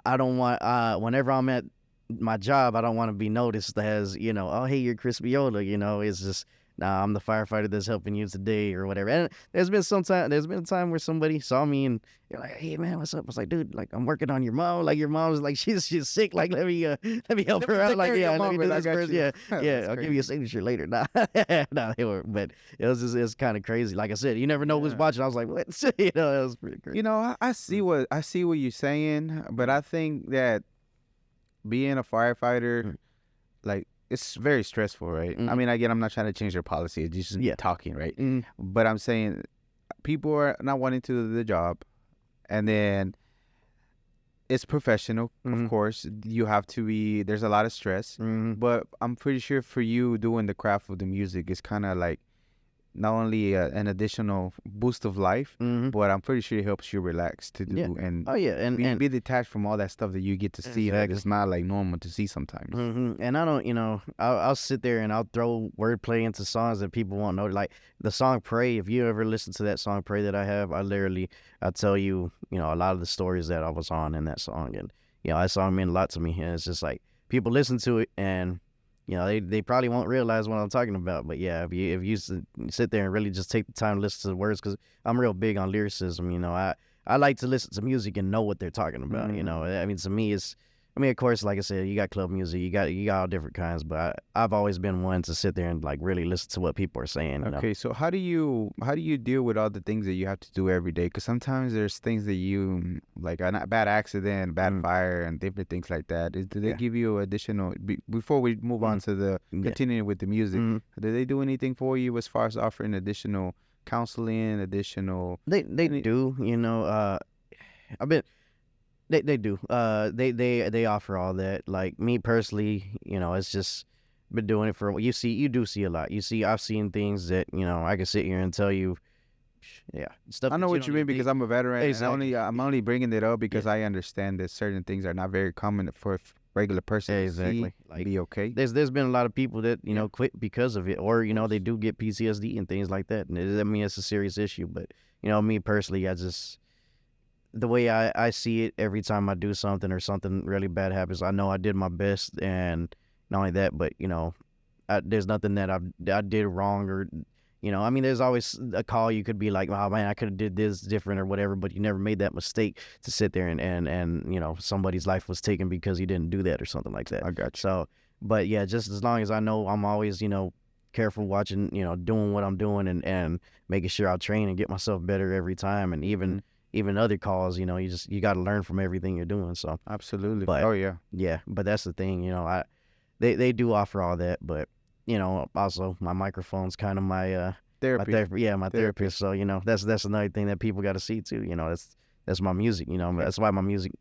I don't want. Whenever I'm at my job, I don't want to be noticed as, oh, hey, you're Crispyola. It's just, nah, I'm the firefighter that's helping you today or whatever. And there's been a time where somebody saw me and they're like, hey, man, what's up? I was like, dude, like, I'm working on your mom. Like, your mom's like, she's sick. Like, let me help her out. Like, yeah, let me do this first. Yeah, yeah, I'll give you a signature later. Nah, nah, they were, but it's kind of crazy. Like I said, you never know who's watching. I was like, what? It was pretty crazy. I see what you're saying, but I think that being a firefighter, like, it's very stressful, right? I mean, again, I'm not trying to change their policy. It's just talking, right? But I'm saying people are not wanting to do the job, and then it's professional, of course. You have to be. There's a lot of stress, but I'm pretty sure for you doing the craft of the music, it's kind of like not only an additional boost of life, Mm-hmm. but I'm pretty sure it helps you relax to do Yeah. and Oh yeah, and be detached from all that stuff that you get to see that exactly. is not like normal to see sometimes. And I don't, I'll sit there and I'll throw wordplay into songs that people won't know. Like the song "Pray." If you ever listen to that song "Pray" that I have, I tell you, a lot of the stories that I was on in that song, and that song meant a lot to me. And it's just like people listen to it, and they probably won't realize what I'm talking about. But yeah, if you sit there and really just take the time to listen to the words, because I'm real big on lyricism. I like to listen to music and know what they're talking about. I mean, to me, of course, like I said, you got club music, you got all different kinds, but I've always been one to sit there and like really listen to what people are saying. Okay, so how do you deal with all the things that you have to do every day? Because sometimes there's things that you like a bad accident, bad fire, and different things like that. Do they Yeah. give you additional before we move on to the Yeah. continuing with the music? Mhm. Do they do anything for you as far as offering additional counseling, additional? They Any- do, I've been they do. They offer all that. Like me personally, it's just been doing it for you do see a lot. I've seen things that, I can sit here and tell you, yeah, stuff I know that what you mean because I'm a veteran, Exactly. and I'm only bringing it up because I understand that certain things are not very common for a regular person to see Exactly. and Like be okay. there's been a lot of people that quit because of it, or they do get PTSD and things like that. And I mean, it's a serious issue. But me personally, the way I see it, every time I do something or something really bad happens, I know I did my best, and not only that, but there's nothing that I did wrong, or I mean, there's always a call you could be like, oh man, I could have did this different or whatever, but you never made that mistake to sit there and somebody's life was taken because you didn't do that or something like that. I got you. So, but yeah, just as long as I know, I'm always careful watching, doing what I'm doing, and making sure I train and get myself better every time, and even other calls, you got to learn from everything you're doing. So Absolutely. but Oh yeah. yeah, but that's the thing, they do offer all that, but also my microphone's kind of my Therapy. my therapist. So that's another thing that people got to see too. That's my music. That's why my music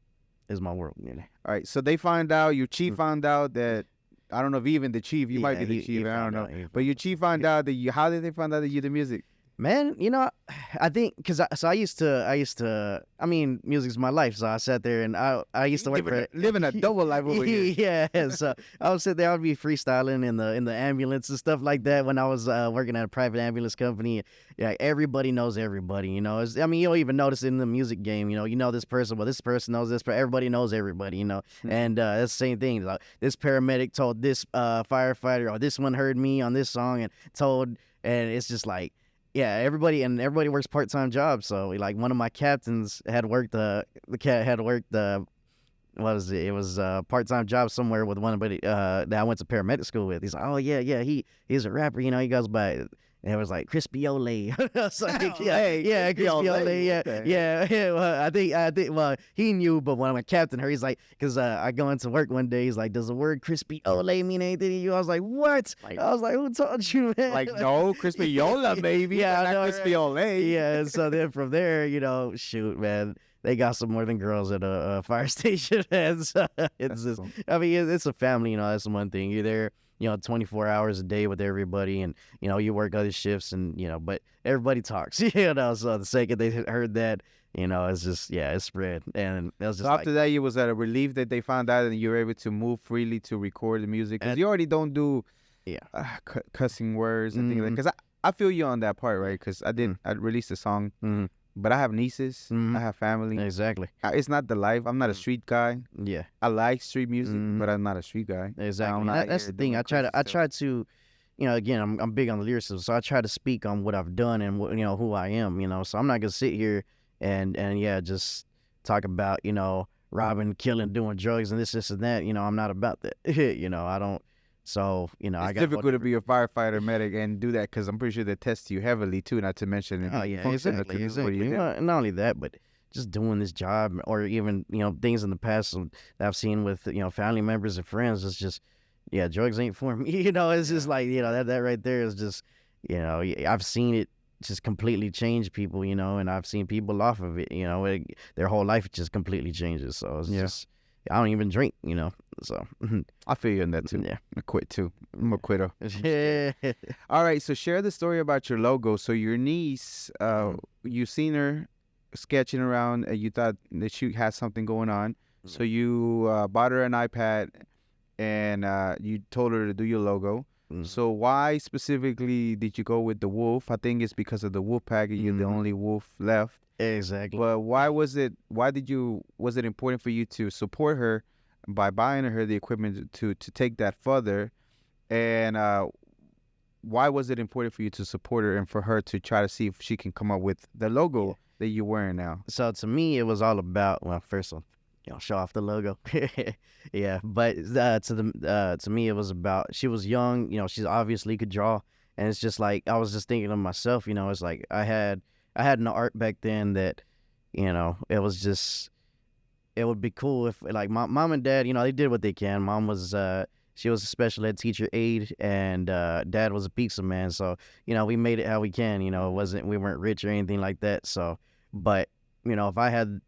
is my world. All right. So they find out your chief found out that I don't know if even the chief, you might be Yeah, the he chief. I don't found know. out, he But your chief found out that you. How did they find out that you the music? Man, I think because I used to. I mean, music's my life, so I sat there and I used to work for living a double life over here. Yeah, so I would sit there, I'd be freestyling in the ambulance and stuff like that when I was working at a private ambulance company. Yeah, everybody knows everybody. I mean, you don't even notice it in the music game. You know this person, well, this person knows this, but everybody knows everybody. And that's the same thing. Like, this paramedic told this firefighter, or this one heard me on this song and told, and it's just like. Yeah, everybody works part-time jobs. So like one of my captains had worked the cat had worked what is it? It was a part-time job somewhere with one buddy that I went to paramedic school with. He's like, oh yeah, he's a rapper. He goes by. And it was like Crispyola. I was like, yeah, Crispyola, yeah. Well, I think. Well, he knew, but when my captain heard, he's like, because I go into work one day, he's like, does the word Crispyola mean anything to you? I was like, what? I was like, who told you, man? Like, no, Crispyola, baby. Yeah, not I know, Crispyola. Yeah, and so then from there, shoot, man, they got some more than girls at a fire station. And so it's just, cool. I mean, it's a family. That's one thing. You're there, 24 hours a day with everybody, and you work other shifts, and but everybody talks. So the second they heard that, it's just it's spread, and it was just So after that, you was at a relief that they found out and you were able to move freely to record the music because you already don't do cussing words and things like. Because I feel you on that part, right? Because I released a song. But I have nieces. I have family. Exactly. It's not the life. I'm not a street guy. Yeah. I like street music, but I'm not a street guy. Exactly. That's the thing. I try to, again, I'm big on the lyricism, so I try to speak on what I've done and what, who I am. So I'm not gonna sit here and just talk about robbing, killing, doing drugs and this and that. I'm not about that. I don't. So it's difficult to be a firefighter medic and do that because I'm pretty sure they test you heavily too. Not to mention, exactly. Not only that, but just doing this job, or even things in the past that I've seen with family members and friends. It's just drugs ain't for me. It's just like that right there is just I've seen it just completely change people. And I've seen people off of it. Their whole life just completely changes. So it's just. I don't even drink, so I feel you in that too. yeah. I quit too. I'm a quitter. Yeah. All right, so share the story about your logo. So your niece, you seen her sketching around, and you thought that she had something going on. So you bought her an iPad, and you told her to do your logo. So why specifically did you go with the wolf? I think it's because of the Wolfpack, and you're the only wolf left. Exactly. But why was it important for you to support her by buying her the equipment to take that further? And why was it important for you to support her and for her to try to see if she can come up with the logo that you're wearing now? So to me, it was all about, well, first of all, show off the logo. Yeah, but to me, it was about, she was young, she obviously could draw, and it's just like I was just thinking of myself, it's like I had an art back then that, it was just, it would be cool if like my mom and dad, they did what they can. Mom was she was a special ed teacher aide, and dad was a pizza man. So we made it how we can. We weren't rich or anything like that. So, but if I had,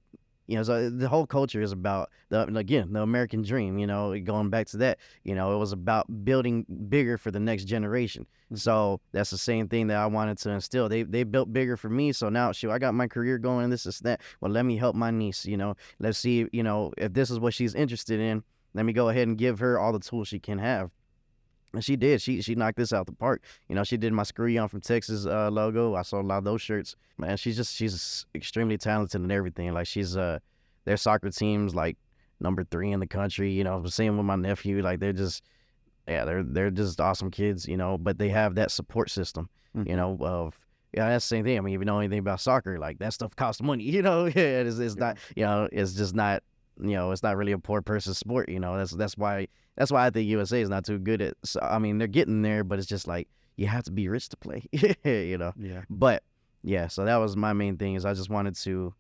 so the whole culture is about the American dream. Going back to that, it was about building bigger for the next generation. So that's the same thing that I wanted to instill. They built bigger for me. So now, I got my career going. This is that. Well, let me help my niece. Let's see. If this is what she's interested in, let me go ahead and give her all the tools she can have. And she did. She knocked this out the park. She did my Screw You, I'm from Texas logo. I saw a lot of those shirts. Man, she's extremely talented and everything. Like their soccer team's like number 3 in the country. I was seeing with my nephew. Like they're just awesome kids. But they have that support system. Of that's the same thing. I mean, if you know anything about soccer, like that stuff costs money. It's not. It's just not. It's not really a poor person's sport. That's why I think USA is not too good at. So, I mean, they're getting there, but it's just like you have to be rich to play. Yeah. But yeah, so that was my main thing. Is I just wanted to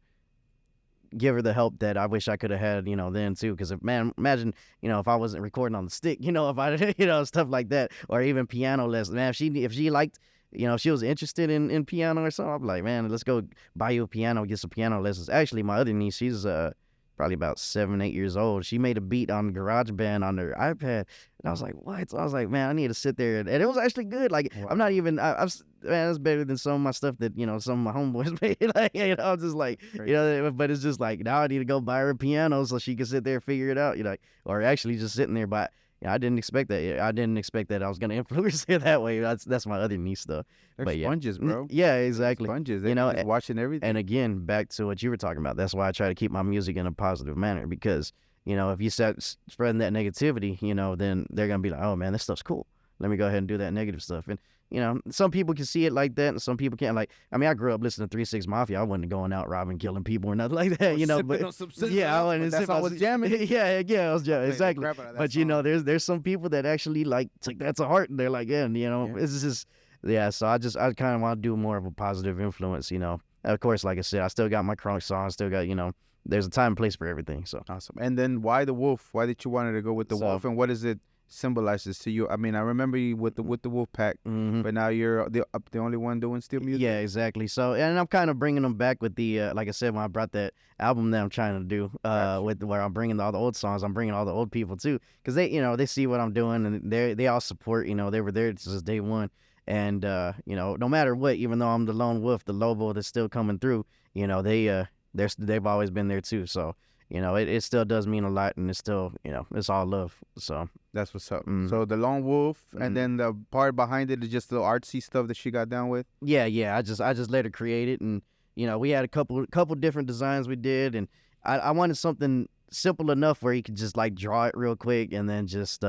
give her the help that I wish I could have had, then too. Because imagine, if I wasn't recording on the stick, if I, stuff like that, or even piano lessons. Man, if she liked, if she was interested in piano or something, I'd be like, man, let's go buy you a piano, get some piano lessons. Actually, my other niece, she's probably about 7, 8 years old. She made a beat on GarageBand on her iPad, and I was like, what? So I was like, man, I need to sit there, and it was actually good. Like, wow. I'm not even, man, that's better than some of my stuff that some of my homeboys made. Like, I'm just like, but it's just like now I need to go buy her a piano so she can sit there and figure it out. Or actually just sitting there. But I didn't expect that. I didn't expect that I was gonna influence her that way. That's my other niece though. They're sponges, bro. Yeah, exactly. They're sponges. They're just watching everything. And again, back to what you were talking about. That's why I try to keep my music in a positive manner, because if you start spreading that negativity, then they're gonna be like, oh man, this stuff's cool. Let me go ahead and do that negative stuff. And some people can see it like that, and some people can't. Like, I mean, I grew up listening to 3 6 Mafia. I wasn't going out robbing, killing people or nothing like that, But yeah, I wasn't. That's all was jamming. Yeah, I was jamming, exactly. But there's some people that actually like took that to heart, and they're like, it's just, So I kind of want to do more of a positive influence, Of course, like I said, I still got my crunk song. Still got, there's a time and place for everything. So awesome. And then why the wolf? Why did you want to go with the wolf? And what is it symbolizes to you? I mean, I remember you with the Wolfpack, but now you're the only one doing still music. Yeah, exactly. So, and I'm kind of bringing them back with the like I said, when I brought that album that I'm trying to do with where I'm bringing all the old songs, I'm bringing all the old people too, because they they see what I'm doing, and they all support. They were there since day one, and no matter what, even though I'm the lone wolf, the Lobo that's still coming through, they've always been there too. So it still does mean a lot, and it's still it's all love. So that's what's up. So the lone wolf, and then the part behind it is just the artsy stuff that she got down with. Yeah. I just let her create it, and we had a couple different designs we did, and I wanted something simple enough where you could just like draw it real quick, and then just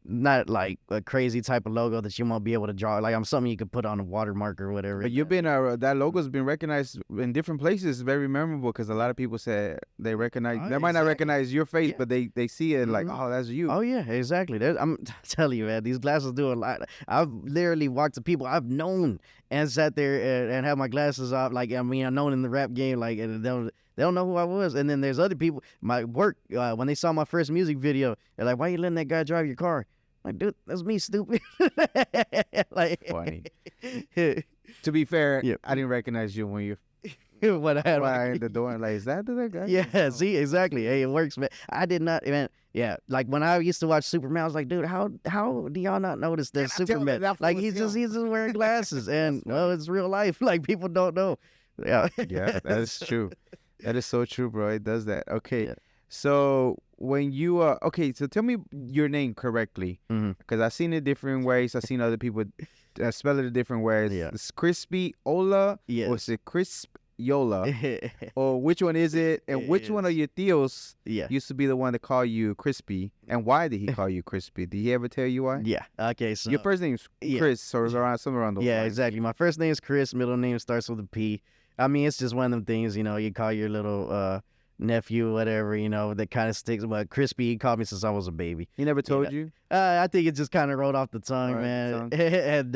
not like a crazy type of logo that you won't be able to draw. Like I'm something you could put on a watermark or whatever. But you've been that logo's been recognized in different places. Very memorable, because a lot of people say they recognize. They might not recognize your face, but they see it like, oh, that's you. Oh yeah, exactly. I'm telling you, man, these glasses do a lot. I've literally walked to people I've known and sat there and had my glasses off. Like, I mean, I'm known in the rap game. Like, and they don't know who I was. And then there's other people, my work, when they saw my first music video, they're like, why you letting that guy drive your car? Like, dude, that's me, stupid. Like, funny. To be fair, I didn't recognize you when you when I had Why in the door? Like, is that the guy? Yeah, see, exactly. Hey, it works, man. I did not, man. Yeah, like when I used to watch Superman, I was like, dude, how do y'all not notice that And I tell Superman? that Like was he's him. just wearing glasses, and That's funny. it's real life. Like people don't know. Yeah, Yeah, that is true. That is so true, bro. It does that. Okay. Yeah. So when you okay, so tell me your name correctly, Mhm. because I've seen it different ways. I've seen other people spell it different ways. Yeah. It's Crispyola, Yes. or is it Crispyola, or which one is it? And which one of your tios Yeah. used to be the one to call you Crispy? And why did he call you Crispy? Did he ever tell you why? Yeah. Okay. So Your first name's yeah. Chris, or around somewhere around those yeah, lines. exactly. My first name is Chris. Middle name starts with a P. I mean, it's just one of them things, you call your little nephew, whatever, that kind of sticks. But Crispy, he called me since I was a baby. He never told you? I think it just kind of rolled off the tongue, Rolled off man. the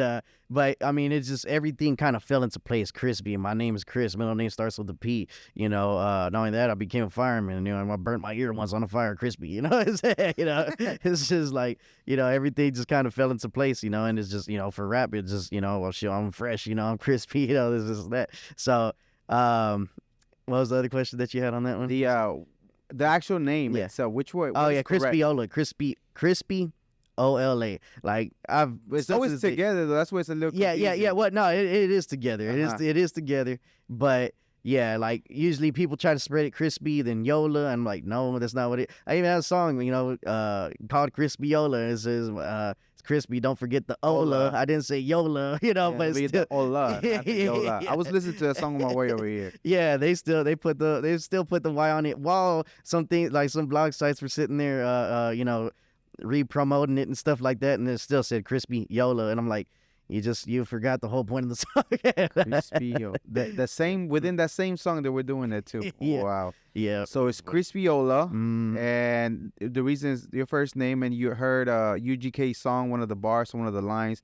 and but I mean, it's just everything kind of fell into place. Crispy. My name is Chris. Middle name starts with a P. Not only that, I became a fireman. I burnt my ear once on a fire. Crispy. It's just like everything just kind of fell into place. And it's just for rap, it's just well, shit, I'm fresh. I'm crispy. This is that. So what was the other question that you had on that one? The actual name Yeah. itself. Which one? Oh what is yeah, correct? Crispyola, crispy, OLA. Like I've. It's since always it's the- together though. That's why it's a little. Yeah. confusing. Well, no, it is together. Uh-huh. It is together. But yeah, like usually people try to spread it crispy, then Yola. I'm like, no, that's not what it. I even had a song, called Crispyola. It says, it's crispy. Don't forget the Ola. Ola. I didn't say Yola, Yeah, but it's we still. the Ola, not the Yola. I was listening to a song on my way over here. Yeah, they still put the Y on it. While some things like some blog sites were sitting there, re-promoting it and stuff like that, and it still said Crispy Yola, and I'm like, you forgot the whole point of the song. Crispy. The same within that same song that we're doing that too. Yeah. Wow. Yeah. So it's Crispyola, Mm, and the reason is your first name, and you heard UGK song, one of the bars, one of the lines,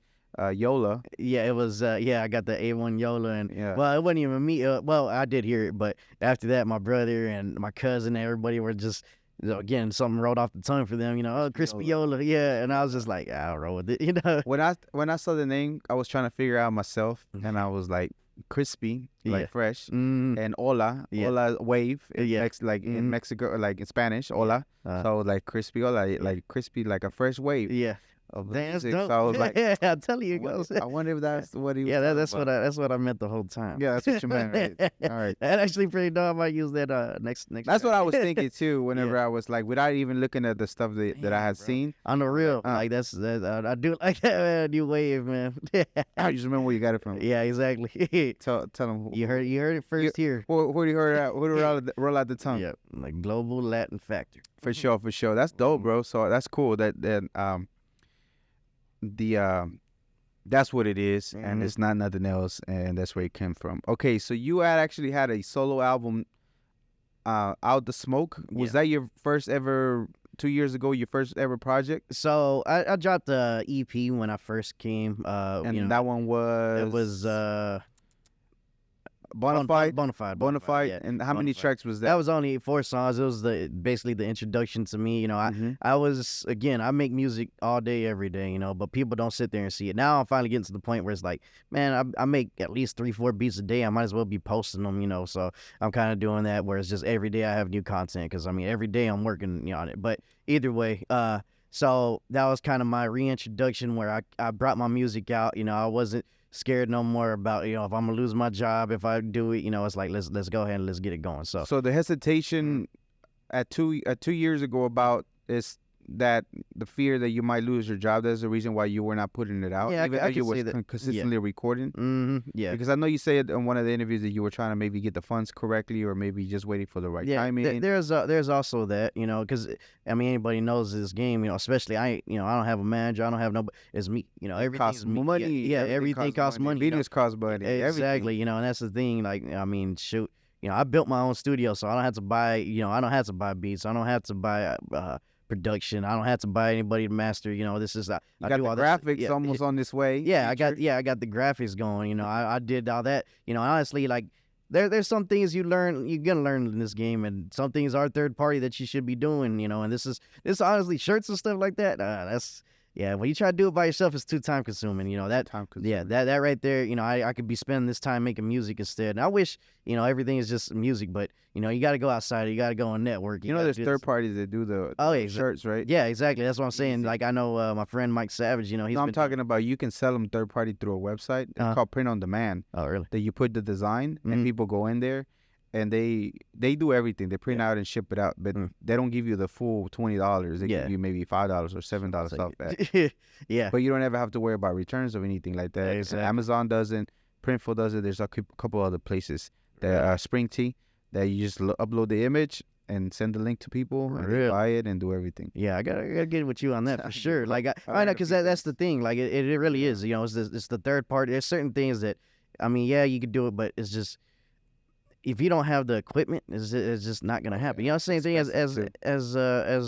Yola. yeah, it was. Yeah, I got the A1 Yola, and Yeah. well, it wasn't even me. Well, I did hear it, but after that, my brother and my cousin, everybody were just. Again, something rolled off the tongue for them, Crispy Yola, yeah, and I was just like, I'll roll with it, When I saw the name, I was trying to figure out myself, and I was like, crispy, like Yeah. fresh, Mm, and hola, Yeah. hola wave, Yeah. like in Mhm. Mexico, like in Spanish, hola. So like crispy, hola, like crispy, like a fresh wave yeah. of Damn, that's music. dope. So I was like, yeah, I'll tell you, I it goes. wonder if that's what he was. Yeah, talking that's about. that's what I meant the whole time. Yeah, that's what you meant. Right? All right. That actually pretty dope. I might use that next. That's what I was thinking too. Whenever Yeah. I was like, without even looking at the stuff that I Damn, had bro. seen, On the real, Uh. like I do like that, man. New wave, man. I just remember where you got it from. Yeah, exactly. Tell them. you heard it first here. Who do you heard out? Who do you roll out the tongue? Yeah, like global Latin factor. For sure, for sure. That's dope, bro. So that's cool. That's what it is, and Mhm. it's not nothing else, and that's where it came from. Okay, so you had actually had a solo album, Out the Smoke. Was Yeah. that your first ever? 2 years ago, your first ever project, So I dropped the EP when I first came. and that one was it was Bonafide. Bonafide. Yeah. And how many Bonafide. tracks was That that? was only 4 songs. It was basically the introduction to me. Mhm. I was I make music all day, every day, but people don't sit there and see it. Now I'm finally getting to the point where it's like, man, I make at least 3-4 beats a day. I might as well be posting them, So I'm kind of doing that where it's just every day I have new content because every day I'm working on it. But either way, so that was kind of my reintroduction where I brought my music out. I wasn't scared no more about if I'm gonna lose my job if I do it. It's like let's go ahead and let's get it going. So So the hesitation at 2 years ago about is that the fear that you might lose your job. That's the reason why you were not putting it out, Yeah, even I though you can were see that. consistently recording. yeah. Because I know you said in one of the interviews that you were trying to maybe get the funds correctly, or maybe just waiting for the right Yeah, timing. there's also that, because anybody knows this game, especially I don't have a manager, I don't have no, it's me, everything's Costs me. money. Yeah, everything costs money. Videos cost money. Exactly, and that's the thing. Like, shoot, I built my own studio, so I don't have to buy, I don't have to buy beats, I don't have to buy production, I don't have to buy anybody to master. This is I You got do the all this- graphics yeah, almost on this way. Yeah, I got featured. the graphics going. I did all that. Honestly, like there's some things you're gonna learn in this game, and some things are third party that you should be doing. And this honestly shirts and stuff like that. Yeah, when you try to do it by yourself, it's too time consuming. That. Time Yeah, consuming. that right there. I could be spending this time making music instead. And I wish everything is just music, but you got to go outside. You got to go on network. You got to There's do third this. parties that do the Oh, shirts, right? yeah, exactly. That's what I'm saying. Easy. Like I know my friend Mike Savage. He's No, I'm been talking about you can sell them third party through a website. It's called print on demand. Oh, really? That you put the design and people go in there and they do everything. They print out and ship it out, but they don't give you the full $20. They give you maybe $5 or $7 off that. Yeah. But you don't ever have to worry about returns or anything like that. Exactly. Amazon doesn't. Printful does it. There's a couple other places. That Spring Tea that you just upload the image and send the link to people and they buy it and do everything. Yeah, I gotta get with you on that for sure. Like I know, because that's the thing. Like it really is. It's the third party. There's certain things that, yeah, you could do it, but it's just, if you don't have the equipment, it's just not gonna happen. Same thing as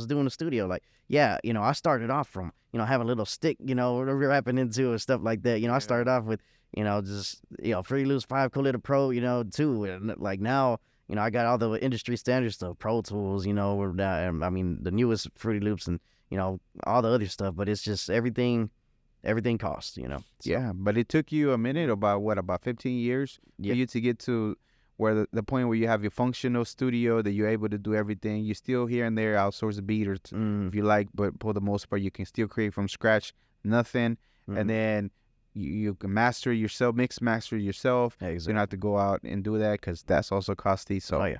doing a studio. Like, yeah, I started off from having a little stick, rapping into and stuff like that. I started off with just Fruity Loops 5 Collider Pro, 2, and like now. I got all the industry standard stuff, Pro Tools, the newest Fruity Loops and, all the other stuff, but it's just everything costs, So. Yeah, but it took you a minute, about 15 years for you to get to where the point where you have your functional studio that you're able to do everything. You still here and there outsource a beat or if you like, but for the most part, you can still create from scratch, nothing, and then you can master yourself, master yourself. Exactly. So you don't have to go out and do that because that's also costly. So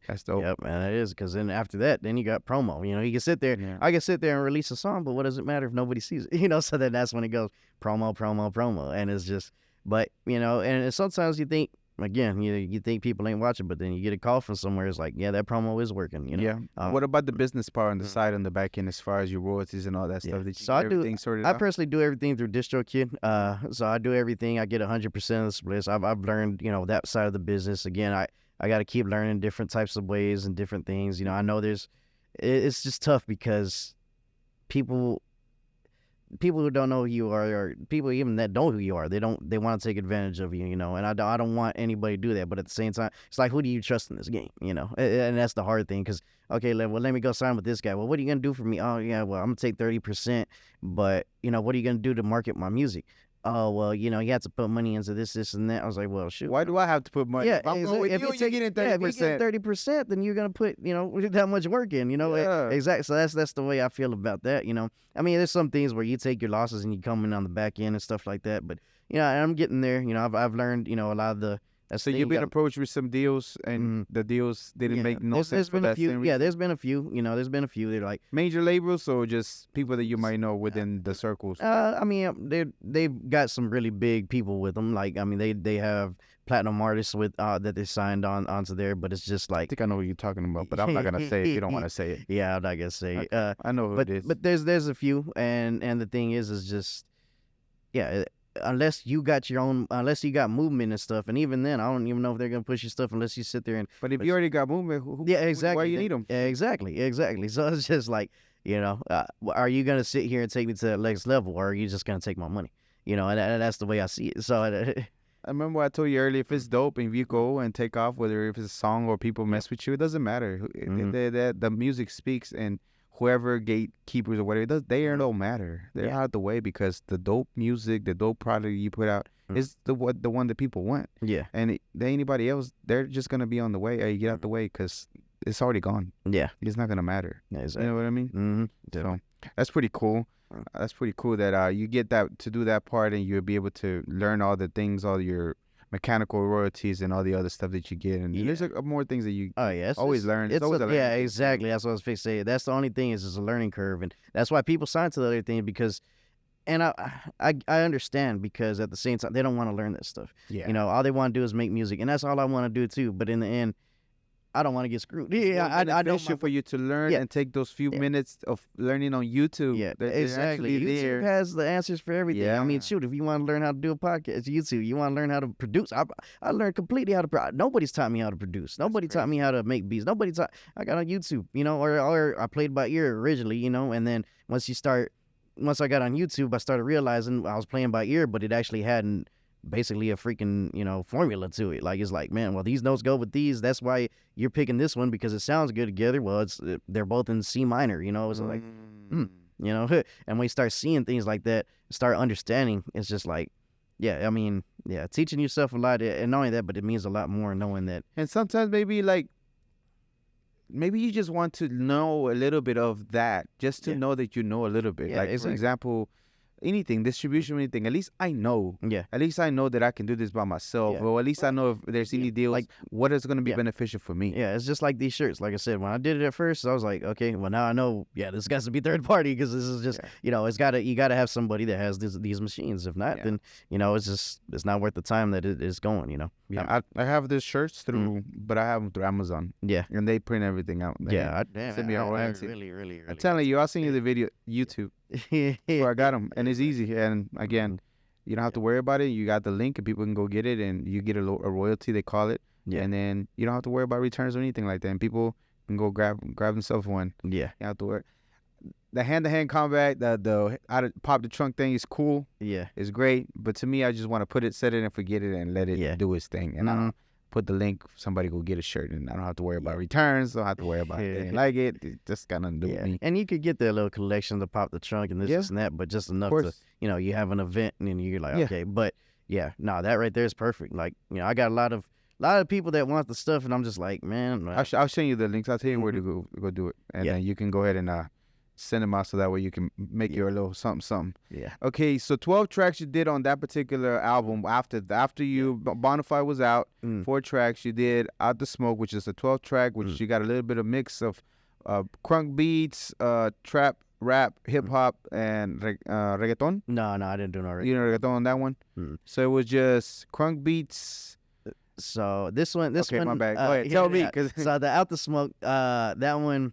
that's dope. Yep, man, it is, because then after that, then you got promo. You can sit there. Yeah. I can sit there and release a song, but what does it matter if nobody sees it? So then that's when it goes promo, and it's just. But and sometimes you think. Again, you think people ain't watching, but then you get a call from somewhere. It's like, yeah, that promo is working. Yeah. What about the business part on the side, on the back end, as far as your royalties and all that stuff? Did you So everything sorted I out? personally do everything through DistroKid. So I do everything. I get 100% of the splits. I've learned that side of the business. Again, I got to keep learning different types of ways and different things. I know it's just tough because people who don't know who you are, or people even that know who you are, they want to take advantage of you, and I don't want anybody to do that. But at the same time, it's like, who do you trust in this game, and that's the hard thing, because, okay, let me go sign with this guy. Well, what are you going to do for me? Oh, yeah, well, I'm going to take 30%, but, what are you going to do to market my music? Oh, well, you have to put money into this, and that. I was like, well, shoot. Why do I have to put money? Yeah, if I'm going with if you, you're getting 30%. if you get 30%, then you're gonna put that much work in. Yeah. Exactly. So that's the way I feel about that. There's some things where you take your losses and you come in on the back end and stuff like that. But I'm getting there. I've learned a lot of the. So you've been approached with some deals, and the deals didn't make no sense. There's been a few. reason? Yeah, there's been a few. There's been a few. They're like Major labels, or just people that you might know within the circles. they've got some really big people with them. Like, they have platinum artists with that they signed onto there, but it's just I like. think I know what you're talking about, but I'm not gonna say it if you don't want to say it. Yeah, I'm not gonna say it. I know who it is. But there's a few, and the thing is just, yeah, unless you got movement and stuff, and even then, I don't even know if they're gonna push your stuff unless you sit there and. But if you already got movement, Exactly. why you need them? Exactly. So it's just like, are you gonna sit here and take me to the next level, or are you just gonna take my money? And that's the way I see it. So. I remember what I told you earlier. If it's dope and if you go and take off, whether if it's a song or people mess with you, it doesn't matter. The music speaks, and whoever gatekeepers or whatever, they don't matter. They're out the way, because the dope music, the dope product you put out is the one that people want. Yeah. And anybody else, they're just gonna be on the way. Hey, get out the way, because it's already gone. Yeah. It's not gonna matter. Exactly. You know what I mean? Mm-hmm. So that's pretty cool. That's pretty cool that you get to do that part, and you'll be able to learn all the things, all your mechanical royalties and all the other stuff that you get. And there's more things that you always learn. It's always a learning curve. Exactly. That's what I was fixing to say. That's the only thing is it's a learning curve, and that's why people sign to the other thing, because. And I understand, because at the same time they don't want to learn that stuff. Yeah. All they want to do is make music, and that's all I want to do too. But in the end, I don't want to get screwed. Yeah, I don't. For you to learn and take those few minutes of learning on YouTube. Yeah, they're exactly. actually YouTube there. has the answers for everything. Yeah. Shoot, if you want to learn how to do a podcast, YouTube. You want to learn how to produce. I learned completely how to. Nobody's taught me how to produce. Nobody taught me how to make beats. Nobody taught. I got on YouTube. Or I played by ear originally. And then once I got on YouTube, I started realizing I was playing by ear, but it actually hadn't basically a freaking formula to it. Like, it's like, man, well, these notes go with these. That's why you're picking this one, because it sounds good together. Well, they're both in C minor. It's like, you know. And when you start seeing things like that, start understanding, it's just like, yeah, I mean, yeah, teaching yourself a lot, and not only that, but it means a lot more knowing that. And sometimes maybe you just want to know a little bit of that, just to Yeah. know that you know a little bit. Yeah, Like, for exactly. example, anything, distribution, anything, at least I know. Yeah. At least I know that I can do this by myself. Yeah. Or at least I know if there's any deals, Like, what is going to be yeah. beneficial for me. Yeah, it's just like these shirts. Like I said, when I did it at first, I was like, okay, well now I know. Yeah, this has to be third party because this is just, Yeah. you gotta have somebody that has these machines. If not, Yeah. then it's not worth the time that it is going. Yeah, I have the shirts through, but I have them through Amazon. Yeah. And they print everything out. Yeah, send me a royalty. really. I'm telling you, I'll send you the video, YouTube, where I got them. And it's easy. And again, you don't have to worry about it. You got the link and people can go get it and you get a royalty, they call it. Yeah. And then you don't have to worry about returns or anything like that. And people can go grab themselves one. Yeah. You don't have to worry. The hand-to-hand combat, the pop the trunk thing is cool. Yeah. It's great. But to me, I just want to set it and forget it and let it do its thing. And I don't put the link, somebody go get a shirt, and I don't have to worry about returns. Don't have to worry about it. They didn't like it. It just got nothing to do with me. And you could get that little collection to pop the trunk and this and that, but just enough to, you have an event and then you're like, okay. But yeah, no, that right there is perfect. Like, I got a lot of people that want the stuff, and I'm just like, man. I'll send you the links. I'll tell you where to go do it, and then you can go ahead and send them out so that way you can make your little something. Yeah. Okay, so 12 tracks you did on that particular album. After you Bonafide was out, 4 tracks you did Out the Smoke, which is a 12 track, which you got a little bit of mix of crunk beats, trap, rap, hip hop, and reggaeton. No, I didn't do no reggaeton. You know reggaeton on that one. So it was just crunk beats. So this one, my bad. Go ahead, tell me. So the Out the Smoke, that one,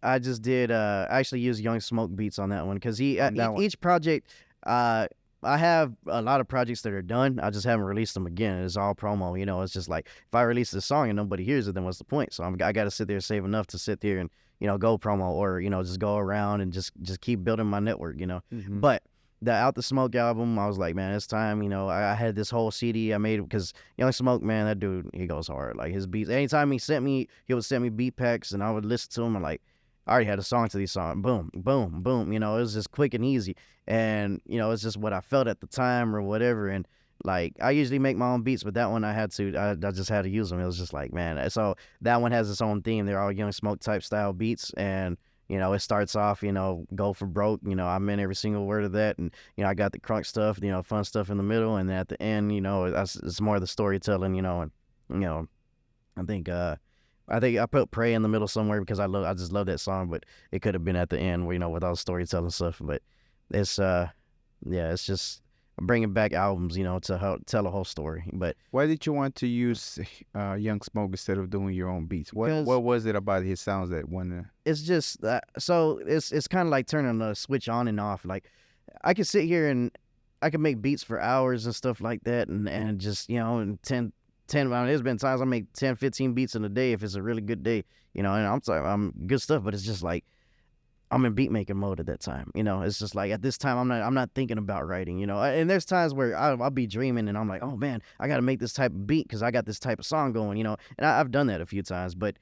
I just did. I actually used Young Smoke beats on that one because each project. I have a lot of projects that are done. I just haven't released them again. It's all promo. It's just like if I release this song and nobody hears it, then what's the point? So I got to sit there and save enough to sit there and go promo or just go around and just keep building my network. But the Out the Smoke album, I was like, man, it's time. I had this whole CD I made because Young Smoke, man, that dude, he goes hard. Like his beats. Anytime he would send me beat packs and I would listen to him and like. I already had a song to these songs. Boom, boom, boom. It was just quick and easy. And, it's just what I felt at the time or whatever. And, like, I usually make my own beats, but that one I just had to use them. It was just like, man. So that one has its own theme. They're all Young Smoke type style beats. And, it starts off, go for broke. I meant every single word of that. And, I got the crunk stuff, fun stuff in the middle. And at the end, it's more of the storytelling, and, I think I put Pray in the middle somewhere because I just love that song, but it could have been at the end, with all the storytelling stuff. But it's it's just bringing back albums, to tell a whole story. But why did you want to use Young Smoke instead of doing your own beats? What was it about his sounds that won? It's just so it's kind of like turning the switch on and off. Like I could sit here and I could make beats for hours and stuff like that, and just in 10. There's been times I make 10, 15 beats in a day if it's a really good day, and I'm good stuff, but it's just like I'm in beat making mode at that time. It's just like at this time I'm not thinking about writing, and there's times where I'll be dreaming and I'm like, oh man, I got to make this type of beat because I got this type of song going, and I've done that a few times, but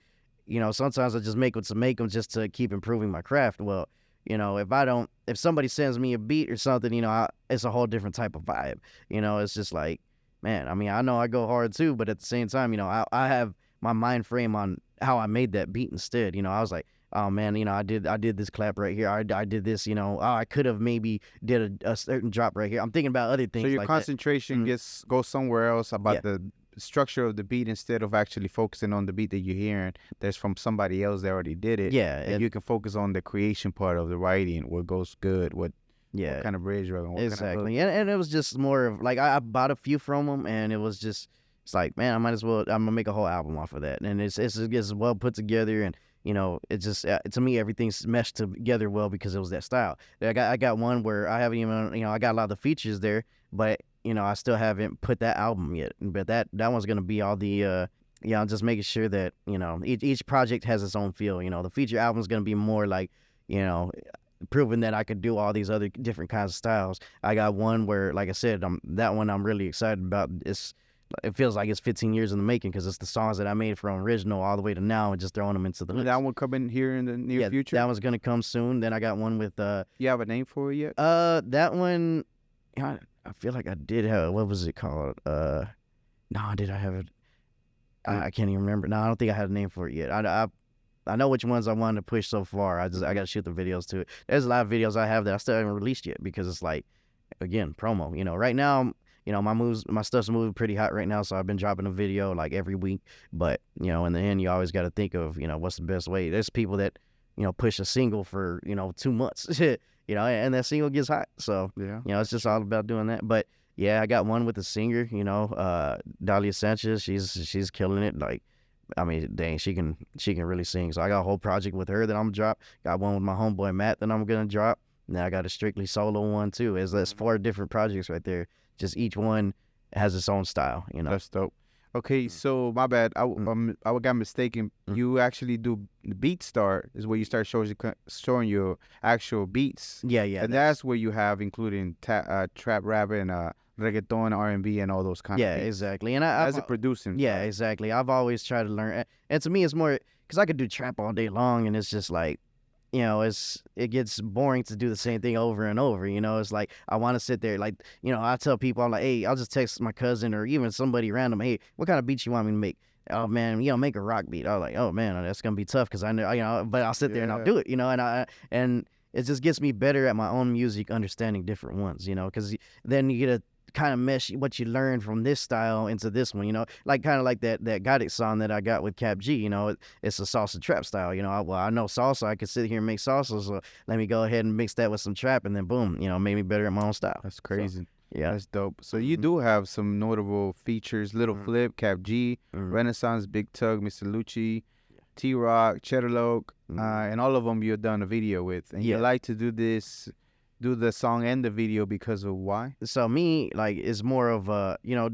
sometimes I just make them to make them just to keep improving my craft. Well, if somebody sends me a beat or something, it's a whole different type of vibe. It's just like, man, I mean, I know I go hard too, but at the same time, I have my mind frame on how I made that beat instead. I was like, oh man, I did this clap right here. I did this, I could have maybe did a certain drop right here. I'm thinking about other things. So your like concentration goes somewhere else about the structure of the beat instead of actually focusing on the beat that you're hearing that's from somebody else that already did it. Yeah. And you can focus on the creation part of the writing, what goes good, what kind of bridge you're going. Exactly. And it was just more of like I bought a few from them, and it was just it's like, man, I'm gonna make a whole album off of that, and it's well put together, and it just to me everything's meshed together well because it was that style. I got one where I haven't even I got a lot of the features there, but I still haven't put that album yet, but that one's gonna be all the I'm just making sure that each project has its own feel. The feature album's gonna be more like proving that I could do all these other different kinds of styles. I got one where, like I said, that one I'm really excited about. It's it feels like it's 15 years in the making because it's the songs that I made from original all the way to now and just throwing them into the Will mix. that one coming here in the near future? That one's gonna come soon. Then I got one with You have a name for it yet? that one, I feel like I did have, what was it called? No, did I have it? I can't even remember. No, I don't think I had a name for it yet. I know which ones I wanted to push so far. I got to shoot the videos to it. There's a lot of videos I have that I still haven't released yet because it's like, again, promo. You know, right now, you know, my stuff's moving pretty hot right now, so I've been dropping a video like every week. But you know, in the end, you always got to think of, you know, what's the best way. There's people that, you know, push a single for, you know, 2 months, you know, and that single gets hot. So Yeah. you know, it's just all about doing that. But yeah, I got one with the singer, you know, Dahlia Sanchez. She's killing it. Like, I mean, dang, she can really sing. So I got a whole project with her that I'm gonna drop. Got one with my homeboy Matt that I'm gonna drop. And then I got a strictly solo one too. That's 4 different projects right there. Just each one has its own style, you know. That's dope. Okay, so my bad. I got mistaken. You actually do the beat start is where you start showing your actual beats. Yeah, And that's where you have including trap rap and reggaeton, R&B, and all those kind of things. Exactly. And as a producing. Yeah, exactly. I've always tried to learn, and to me, it's more because I could do trap all day long, and it's just like, you know, it gets boring to do the same thing over and over. You know, it's like I want to sit there, like, you know, I tell people, I'm like, hey, I'll just text my cousin or even somebody random, hey, what kind of beats you want me to make? Oh man, you know, make a rock beat. I was like, oh man, that's gonna be tough because I know, you know, but I'll sit there and I'll do it, you know, and it just gets me better at my own music, understanding different ones, you know, because then you get to kind of mesh what you learn from this style into this one, you know, like kind of like that Got It song that I got with Cap G, you know, it's a salsa trap style, you know. I know salsa, I could sit here and make salsa, so let me go ahead and mix that with some trap, and then boom, you know, made me better at my own style. That's crazy. So, yeah, that's dope. So you do have some notable features: Little Flip, Cap G, Renaissance, Big Tug, Mr. Lucci, T-Rock, Cheddar Loke, and all of them you've done a video with. And you like to do the song and the video because of why? So me, like, it's more of you know,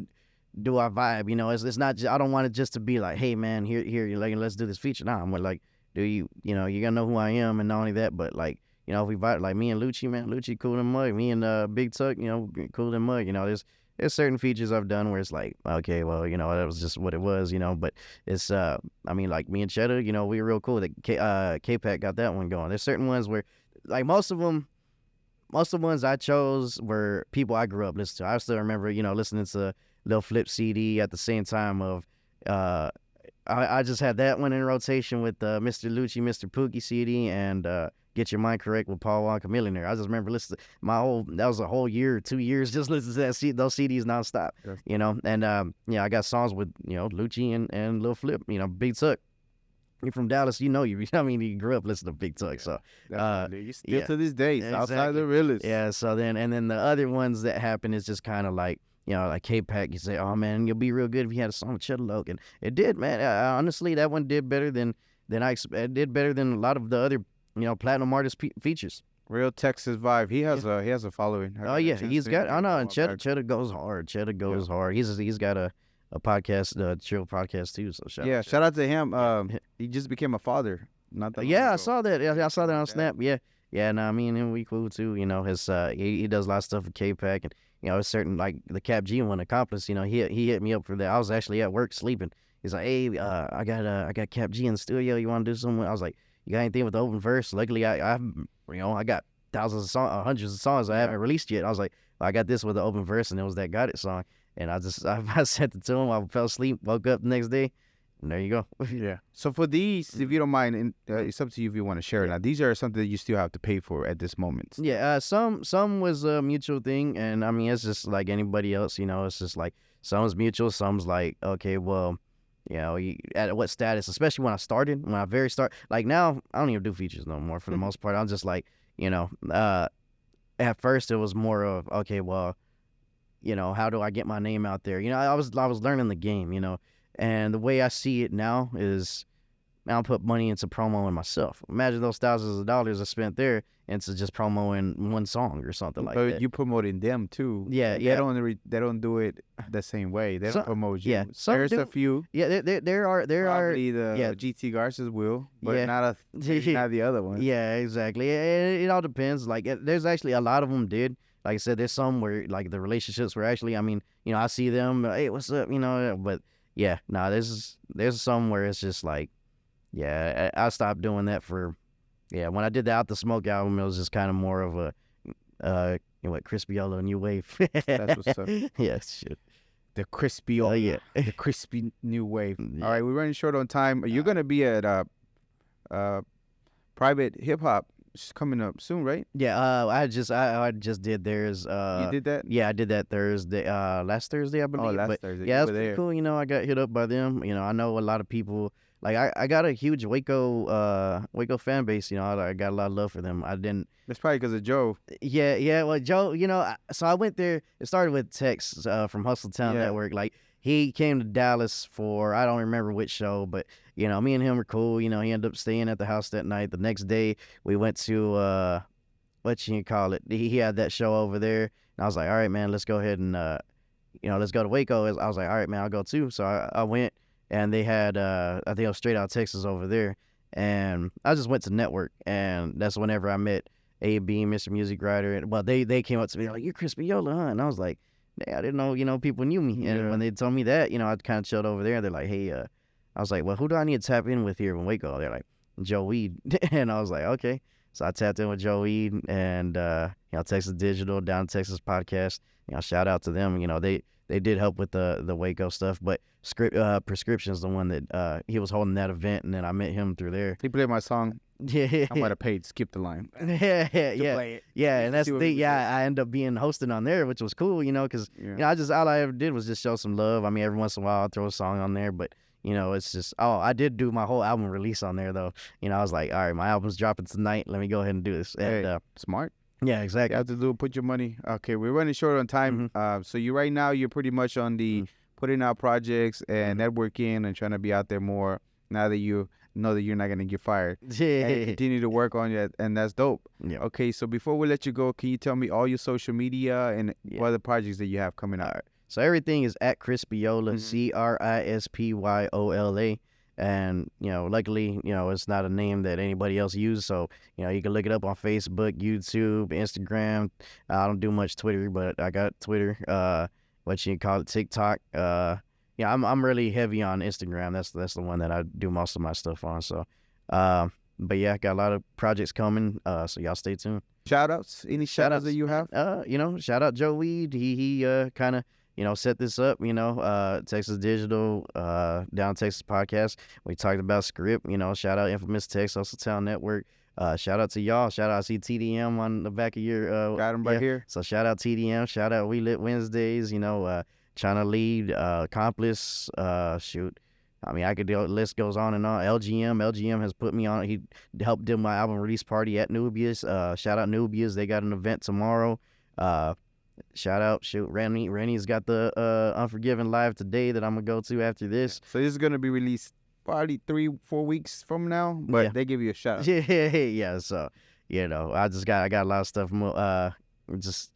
do I vibe? You know, it's not. I don't want it just to be like, hey man, here, like, let's do this feature. Nah, I'm like, do you know, you gotta know who I am, and not only that, but like, you know, if we vibe, like me and Lucci, man, Lucci cool than mud. Me and Big Tuck, you know, cool than mud. You know, there's certain features I've done where it's like, okay, well, you know, that was just what it was, you know. But it's I mean, like me and Cheddar, you know, we were real cool. That K-Pack got that one going. There's certain ones where, like, most of the ones I chose were people I grew up listening to. I still remember, you know, listening to Lil Flip CD at the same time of, I just had that one in rotation with Mr. Lucci, Mr. Pookie CD, and Get Your Mind Correct with Paul Walker Millionaire. I just remember listening to that was a whole year, 2 years, just listening to those CDs nonstop, you know. And yeah, I got songs with, you know, Lucci and Lil Flip, you know, Big Tuck. You're from Dallas, you know, I mean, you grew up listening to Big Tuck, so you still to this day, outside the realest. Yeah, so then the other ones that happen is just kind of like, you know, like K-Pack, you say, oh man, you'll be real good if you had a song with Cheddar Loke, and it did, man. Honestly, that one did better than it did better than a lot of the other, you know, platinum artist features. Real Texas vibe. He has a following. Oh yeah, he's got. I know, and Cheddar goes hard. Cheddar goes hard. He's got a podcast, chill podcast too. So shout out to him. He just became a father. Not that. Yeah, I saw that. Yeah, I saw that on Snap. Yeah. Nah, me and him, we cool too. You know, his he does a lot of stuff with K-Pack, and you know, it's certain, like the Cap G one, Accomplice. You know, he hit me up for that. I was actually at work sleeping. He's like, hey, I got Cap G in the studio. You want to do something? I was like, you got anything with the open verse? Luckily, I you know, I got thousands of songs, hundreds of songs I haven't released yet. I was like, well, I got this with the open verse, and it was that Got It song. And I sent it to him. I fell asleep, woke up the next day, and there you go. Yeah. So for these, if you don't mind, it's up to you if you want to share it. Now, these are something that you still have to pay for at this moment. Yeah. Some was a mutual thing, and I mean, it's just like anybody else. You know, it's just like some's mutual, some's like, okay, well, you know, at what status? Especially when I very start. Like now, I don't even do features no more for the most part. I'm just like, you know, at first it was more of, okay, well, you know, how do I get my name out there? You know, I was learning the game, you know, and the way I see it now is I'll put money into promoing myself. Imagine those thousands of dollars I spent there into just promoting one song or something like that. You promoting them too. Yeah. They don't do it the same way. They don't promote you. Yeah, there's a few. Yeah, there are. Probably the GT Garces will, but not the other ones. Yeah, exactly. It all depends. Like, there's actually a lot of them did. like I said, there's some where like the relationships where actually, I mean, I see them, hey, what's up, but yeah, nah, there's some where it's just like, yeah, I stopped doing that for, yeah, when I did the Out the Smoke album, it was just kind of more of a, Crispyola New Wave. That's what's up. Yes, shit. The Crispyola, Yeah. the crispy new wave. Yeah. All right, we're running short on time. You're gonna be at Private Hip Hop coming up soon, right? Yeah, I just did theirs. You did that? Yeah, I did that Thursday, last Thursday, I believe. last But Thursday. yeah, You that's were pretty there. cool. I got hit up by them. I know a lot of people. Like I got a huge Waco fan base. I got a lot of love for them. I didn't. That's probably because of Joe. Yeah. Well, Joe, so I went there. It started with Tex from Hustle Town Yeah. Network. Like he came to Dallas for I don't remember which show, but me and him were cool. He ended up staying at the house that night. The next day we went to what you call it? He had that show over there, and I was like, all right, man, let's go ahead and let's go to Waco. I was like, all right, man, I'll go too. So I went, and they had I think it was Straight Out Texas over there, and I just went to Network, and that's whenever I met A.B., Mr. Music Writer, and well, they came up to me like, you're Crispyola, huh? And I was like, hey, I didn't know people knew me, and when they told me that, I kind of chilled over there. They're like, hey, I was like, well, who do I need to tap in with here in Waco? They're like, Joe Weed, and I was like, okay. So I tapped in with Joe Weed and Texas Digital, Down Texas Podcast. Shout out to them. They did help with the Waco stuff, but Prescription's the one that he was holding that event, and then I met him through there. He played my song. Yeah, I might have paid skip the line. yeah, Play it. yeah, and that's See the what thing. people Yeah, I ended up being hosting on there, which was cool, because all I ever did was just show some love. I mean, every once in a while I'll throw a song on there, but it's just, I did do my whole album release on there though. I was like, all right, my album's dropping tonight. Let me go ahead and do this. And, Hey, smart. Yeah, exactly. You have to put your money. Okay, we're running short on time. So right now you're pretty much on the putting out projects and networking and trying to be out there more now that you know that you're not going to get fired. Yeah. And continue to work on it, and that's dope. Yeah. Okay, so before we let you go, can you tell me all your social media and what other projects that you have coming out? All right. So everything is at Crispyola, Crispyola. And, luckily, it's not a name that anybody else uses. So, you can look it up on Facebook, YouTube, Instagram. I don't do much Twitter, but I got Twitter, what you call it, TikTok. I'm really heavy on Instagram. That's the one that I do most of my stuff on. So, but yeah, got a lot of projects coming. So y'all stay tuned. Shout outs? Any shout outs that you have? Shout out Joe Weed. He kind of, set this up, Texas Digital, Down Texas Podcast. We talked about script, shout out Infamous Tex, Hustle Town Network. Shout out to y'all. Shout out, I see TDM on the back of your, got him right here. So shout out TDM, shout out We Lit Wednesdays, trying to lead, Accomplice, shoot. I mean, I could do, the list goes on and on. LGM has put me on. He helped do my album release party at Nubius. Shout out Nubius. They got an event tomorrow. Shout out, Rennie's got the Unforgiven live today that I'm gonna go to after this. So this is gonna be released probably 3-4 weeks from now, but they give you a shout out. Yeah. So I got a lot of stuff. Just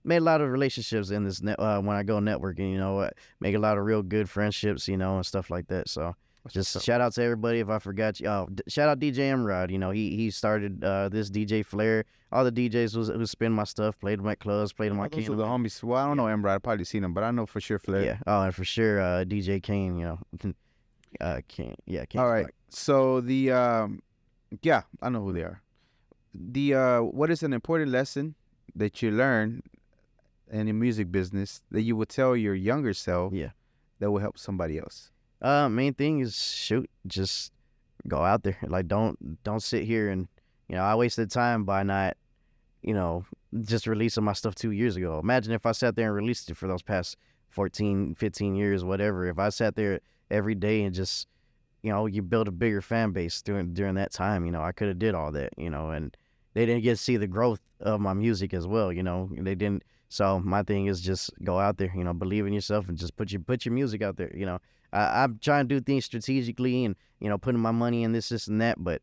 made a lot of relationships in this when I go networking. Make a lot of real good friendships, and stuff like that. So. Just shout out to everybody if I forgot you. Oh, shout out DJ Emrod. He started this DJ Flair. All the DJs who spin my stuff, played them at clubs, played them on Those are the homies. Well, I don't know Emrod. I've probably seen him, but I know for sure Flair. Yeah. Oh, and for sure DJ Kane. Kane. Yeah. Kane. All right. So the I know who they are. The what is an important lesson that you learn in the music business that you would tell your younger self? Yeah. That will help somebody else. Main thing is just go out there. Like don't sit here and I wasted time by not just releasing my stuff 2 years ago. Imagine if I sat there and released it for those past 14, 15 years, whatever. If I sat there every day and just you build a bigger fan base during that time, I could have did all that, and they didn't get to see the growth of my music as well, they didn't. So my thing is just go out there, believe in yourself and just put your music out there, I'm trying to do things strategically and, putting my money in this and that. But,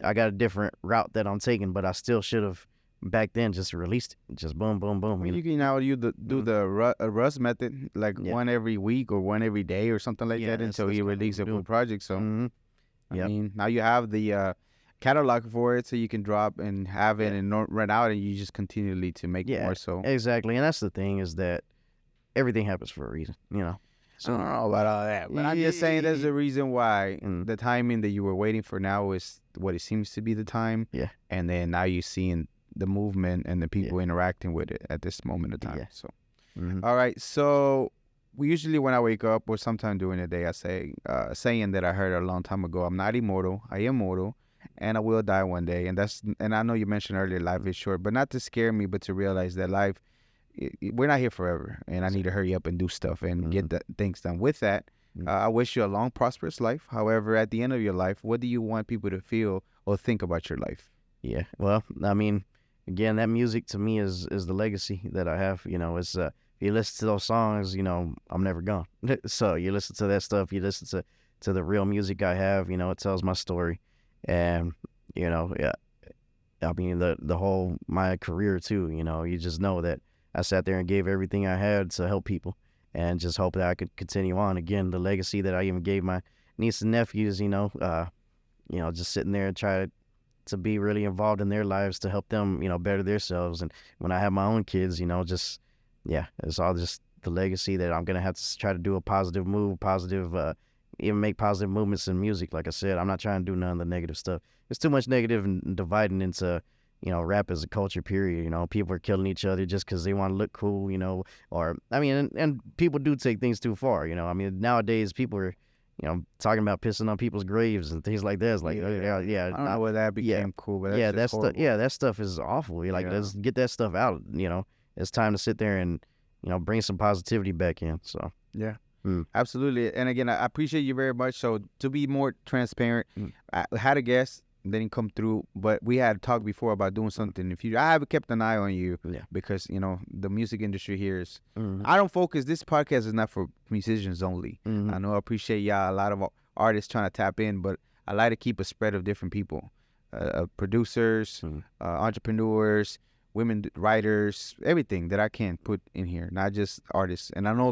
I got a different route that I'm taking, but I still should have back then just released it. Just boom, boom, boom. You can now do the Russ method, like one every week or one every day or something like that until you release a new project. So, I mean, now you have the catalog for it so you can drop and have it and not run out, and you just continually to make more. So exactly, and that's the thing is that everything happens for a reason, you know. So I don't know about all that, but I'm just saying there's a reason why the timing that you were waiting for now is what it seems to be the time. Yeah. And then now you're seeing the movement and the people interacting with it at this moment of time. Yeah. So, all right. So we usually, when I wake up or sometime during the day, I say saying that I heard a long time ago: I'm not immortal. I am mortal, and I will die one day. And I know you mentioned earlier, life is short, but not to scare me, but to realize that life. We're not here forever, and I need to hurry up and do stuff and get things done. With that, I wish you a long, prosperous life. However, at the end of your life, what do you want people to feel or think about your life? Yeah, well, I mean, again, that music to me is the legacy that I have. You know, it's if you listen to those songs, you know, I'm never gone. So you listen to that stuff, you listen to the real music I have. You know, it tells my story, and you know, I mean the whole my career too. You know, you just know that I sat there and gave everything I had to help people, and just hope that I could continue on. Again, the legacy that I even gave my niece and nephews. You know, just sitting there and try to be really involved in their lives to help them, you know, better themselves. And when I have my own kids, you know, just it's all just the legacy that I'm gonna have to try to do a positive move, even make positive movements in music. Like I said, I'm not trying to do none of the negative stuff. There's too much negative and dividing into. You know, rap as a culture, period. You know, people are killing each other just because they want to look cool, you know, or, I mean, and people do take things too far, you know. I mean, nowadays people are, you know, talking about pissing on people's graves and things like that. It's like, I don't know where that became cool, but that's that stuff is awful. You're like, let's get that stuff out, you know. It's time to sit there and, you know, bring some positivity back in, so. Yeah. Absolutely. And again, I appreciate you very much. So to be more transparent, I had a guest. Didn't come through, but we had talked before about doing something in the future. I have kept an eye on you because, you know, the music industry here is, I don't focus, this podcast is not for musicians only. I know I appreciate y'all, a lot of artists trying to tap in, but I like to keep a spread of different people, producers, entrepreneurs, women writers, everything that I can put in here, not just artists. And I know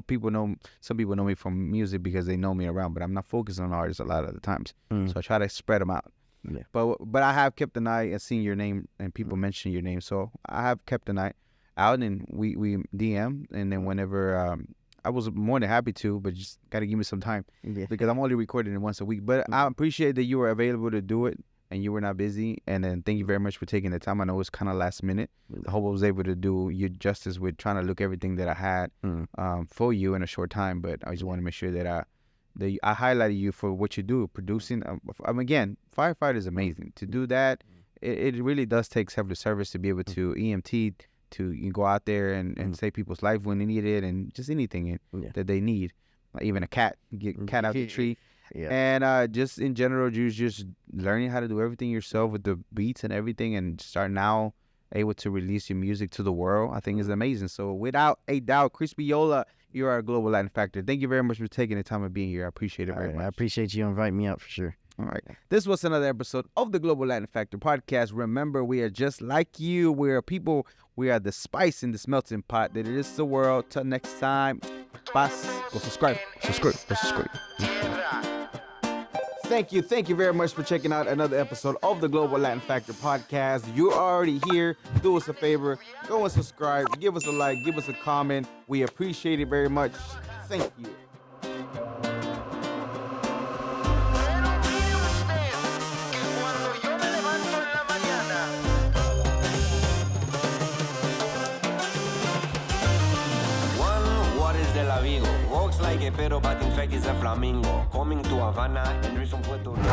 some people know me from music because they know me around, but I'm not focused on artists a lot of the times. So I try to spread them out. Yeah. But I have kept an eye and seen your name and people mention your name, so I have kept an eye out, and we DM, and then whenever I was more than happy to, but just gotta give me some time because I'm only recording it once a week. But I appreciate that you were available to do it and you were not busy, and then thank you very much for taking the time. I know it was kind of last minute. I hope I was able to do you justice with trying to look everything that I had for you in a short time, but I just want to make sure that I highlighted you for what you do, producing. Again, Firefighter is amazing. To do that, it really does take selfless service to be able to EMT, to go out there and save people's life when they need it, and just anything that they need. Like even a cat, get cat out the tree. And just in general, you just learning how to do everything yourself with the beats and everything, and start now able to release your music to the world, I think is amazing. So without a doubt, Crispyola, you are a global Latin factor. Thank you very much for taking the time of being here. I appreciate it very much. I appreciate you inviting me out for sure. All right. This was another episode of the Global Latin Factor podcast. Remember, we are just like you. We are people. We are the spice in this melting pot that it is the world. Till next time. Paz. Go subscribe. Subscribe. Thank you very much for checking out another episode of the Global Latin Factor podcast. You're already here. Do us a favor. Go and subscribe. Give us a like. Give us a comment. We appreciate it very much. Thank you. Walks like a pero, but in fact is a flamingo. Coming to Havana and reach from Puerto Rico.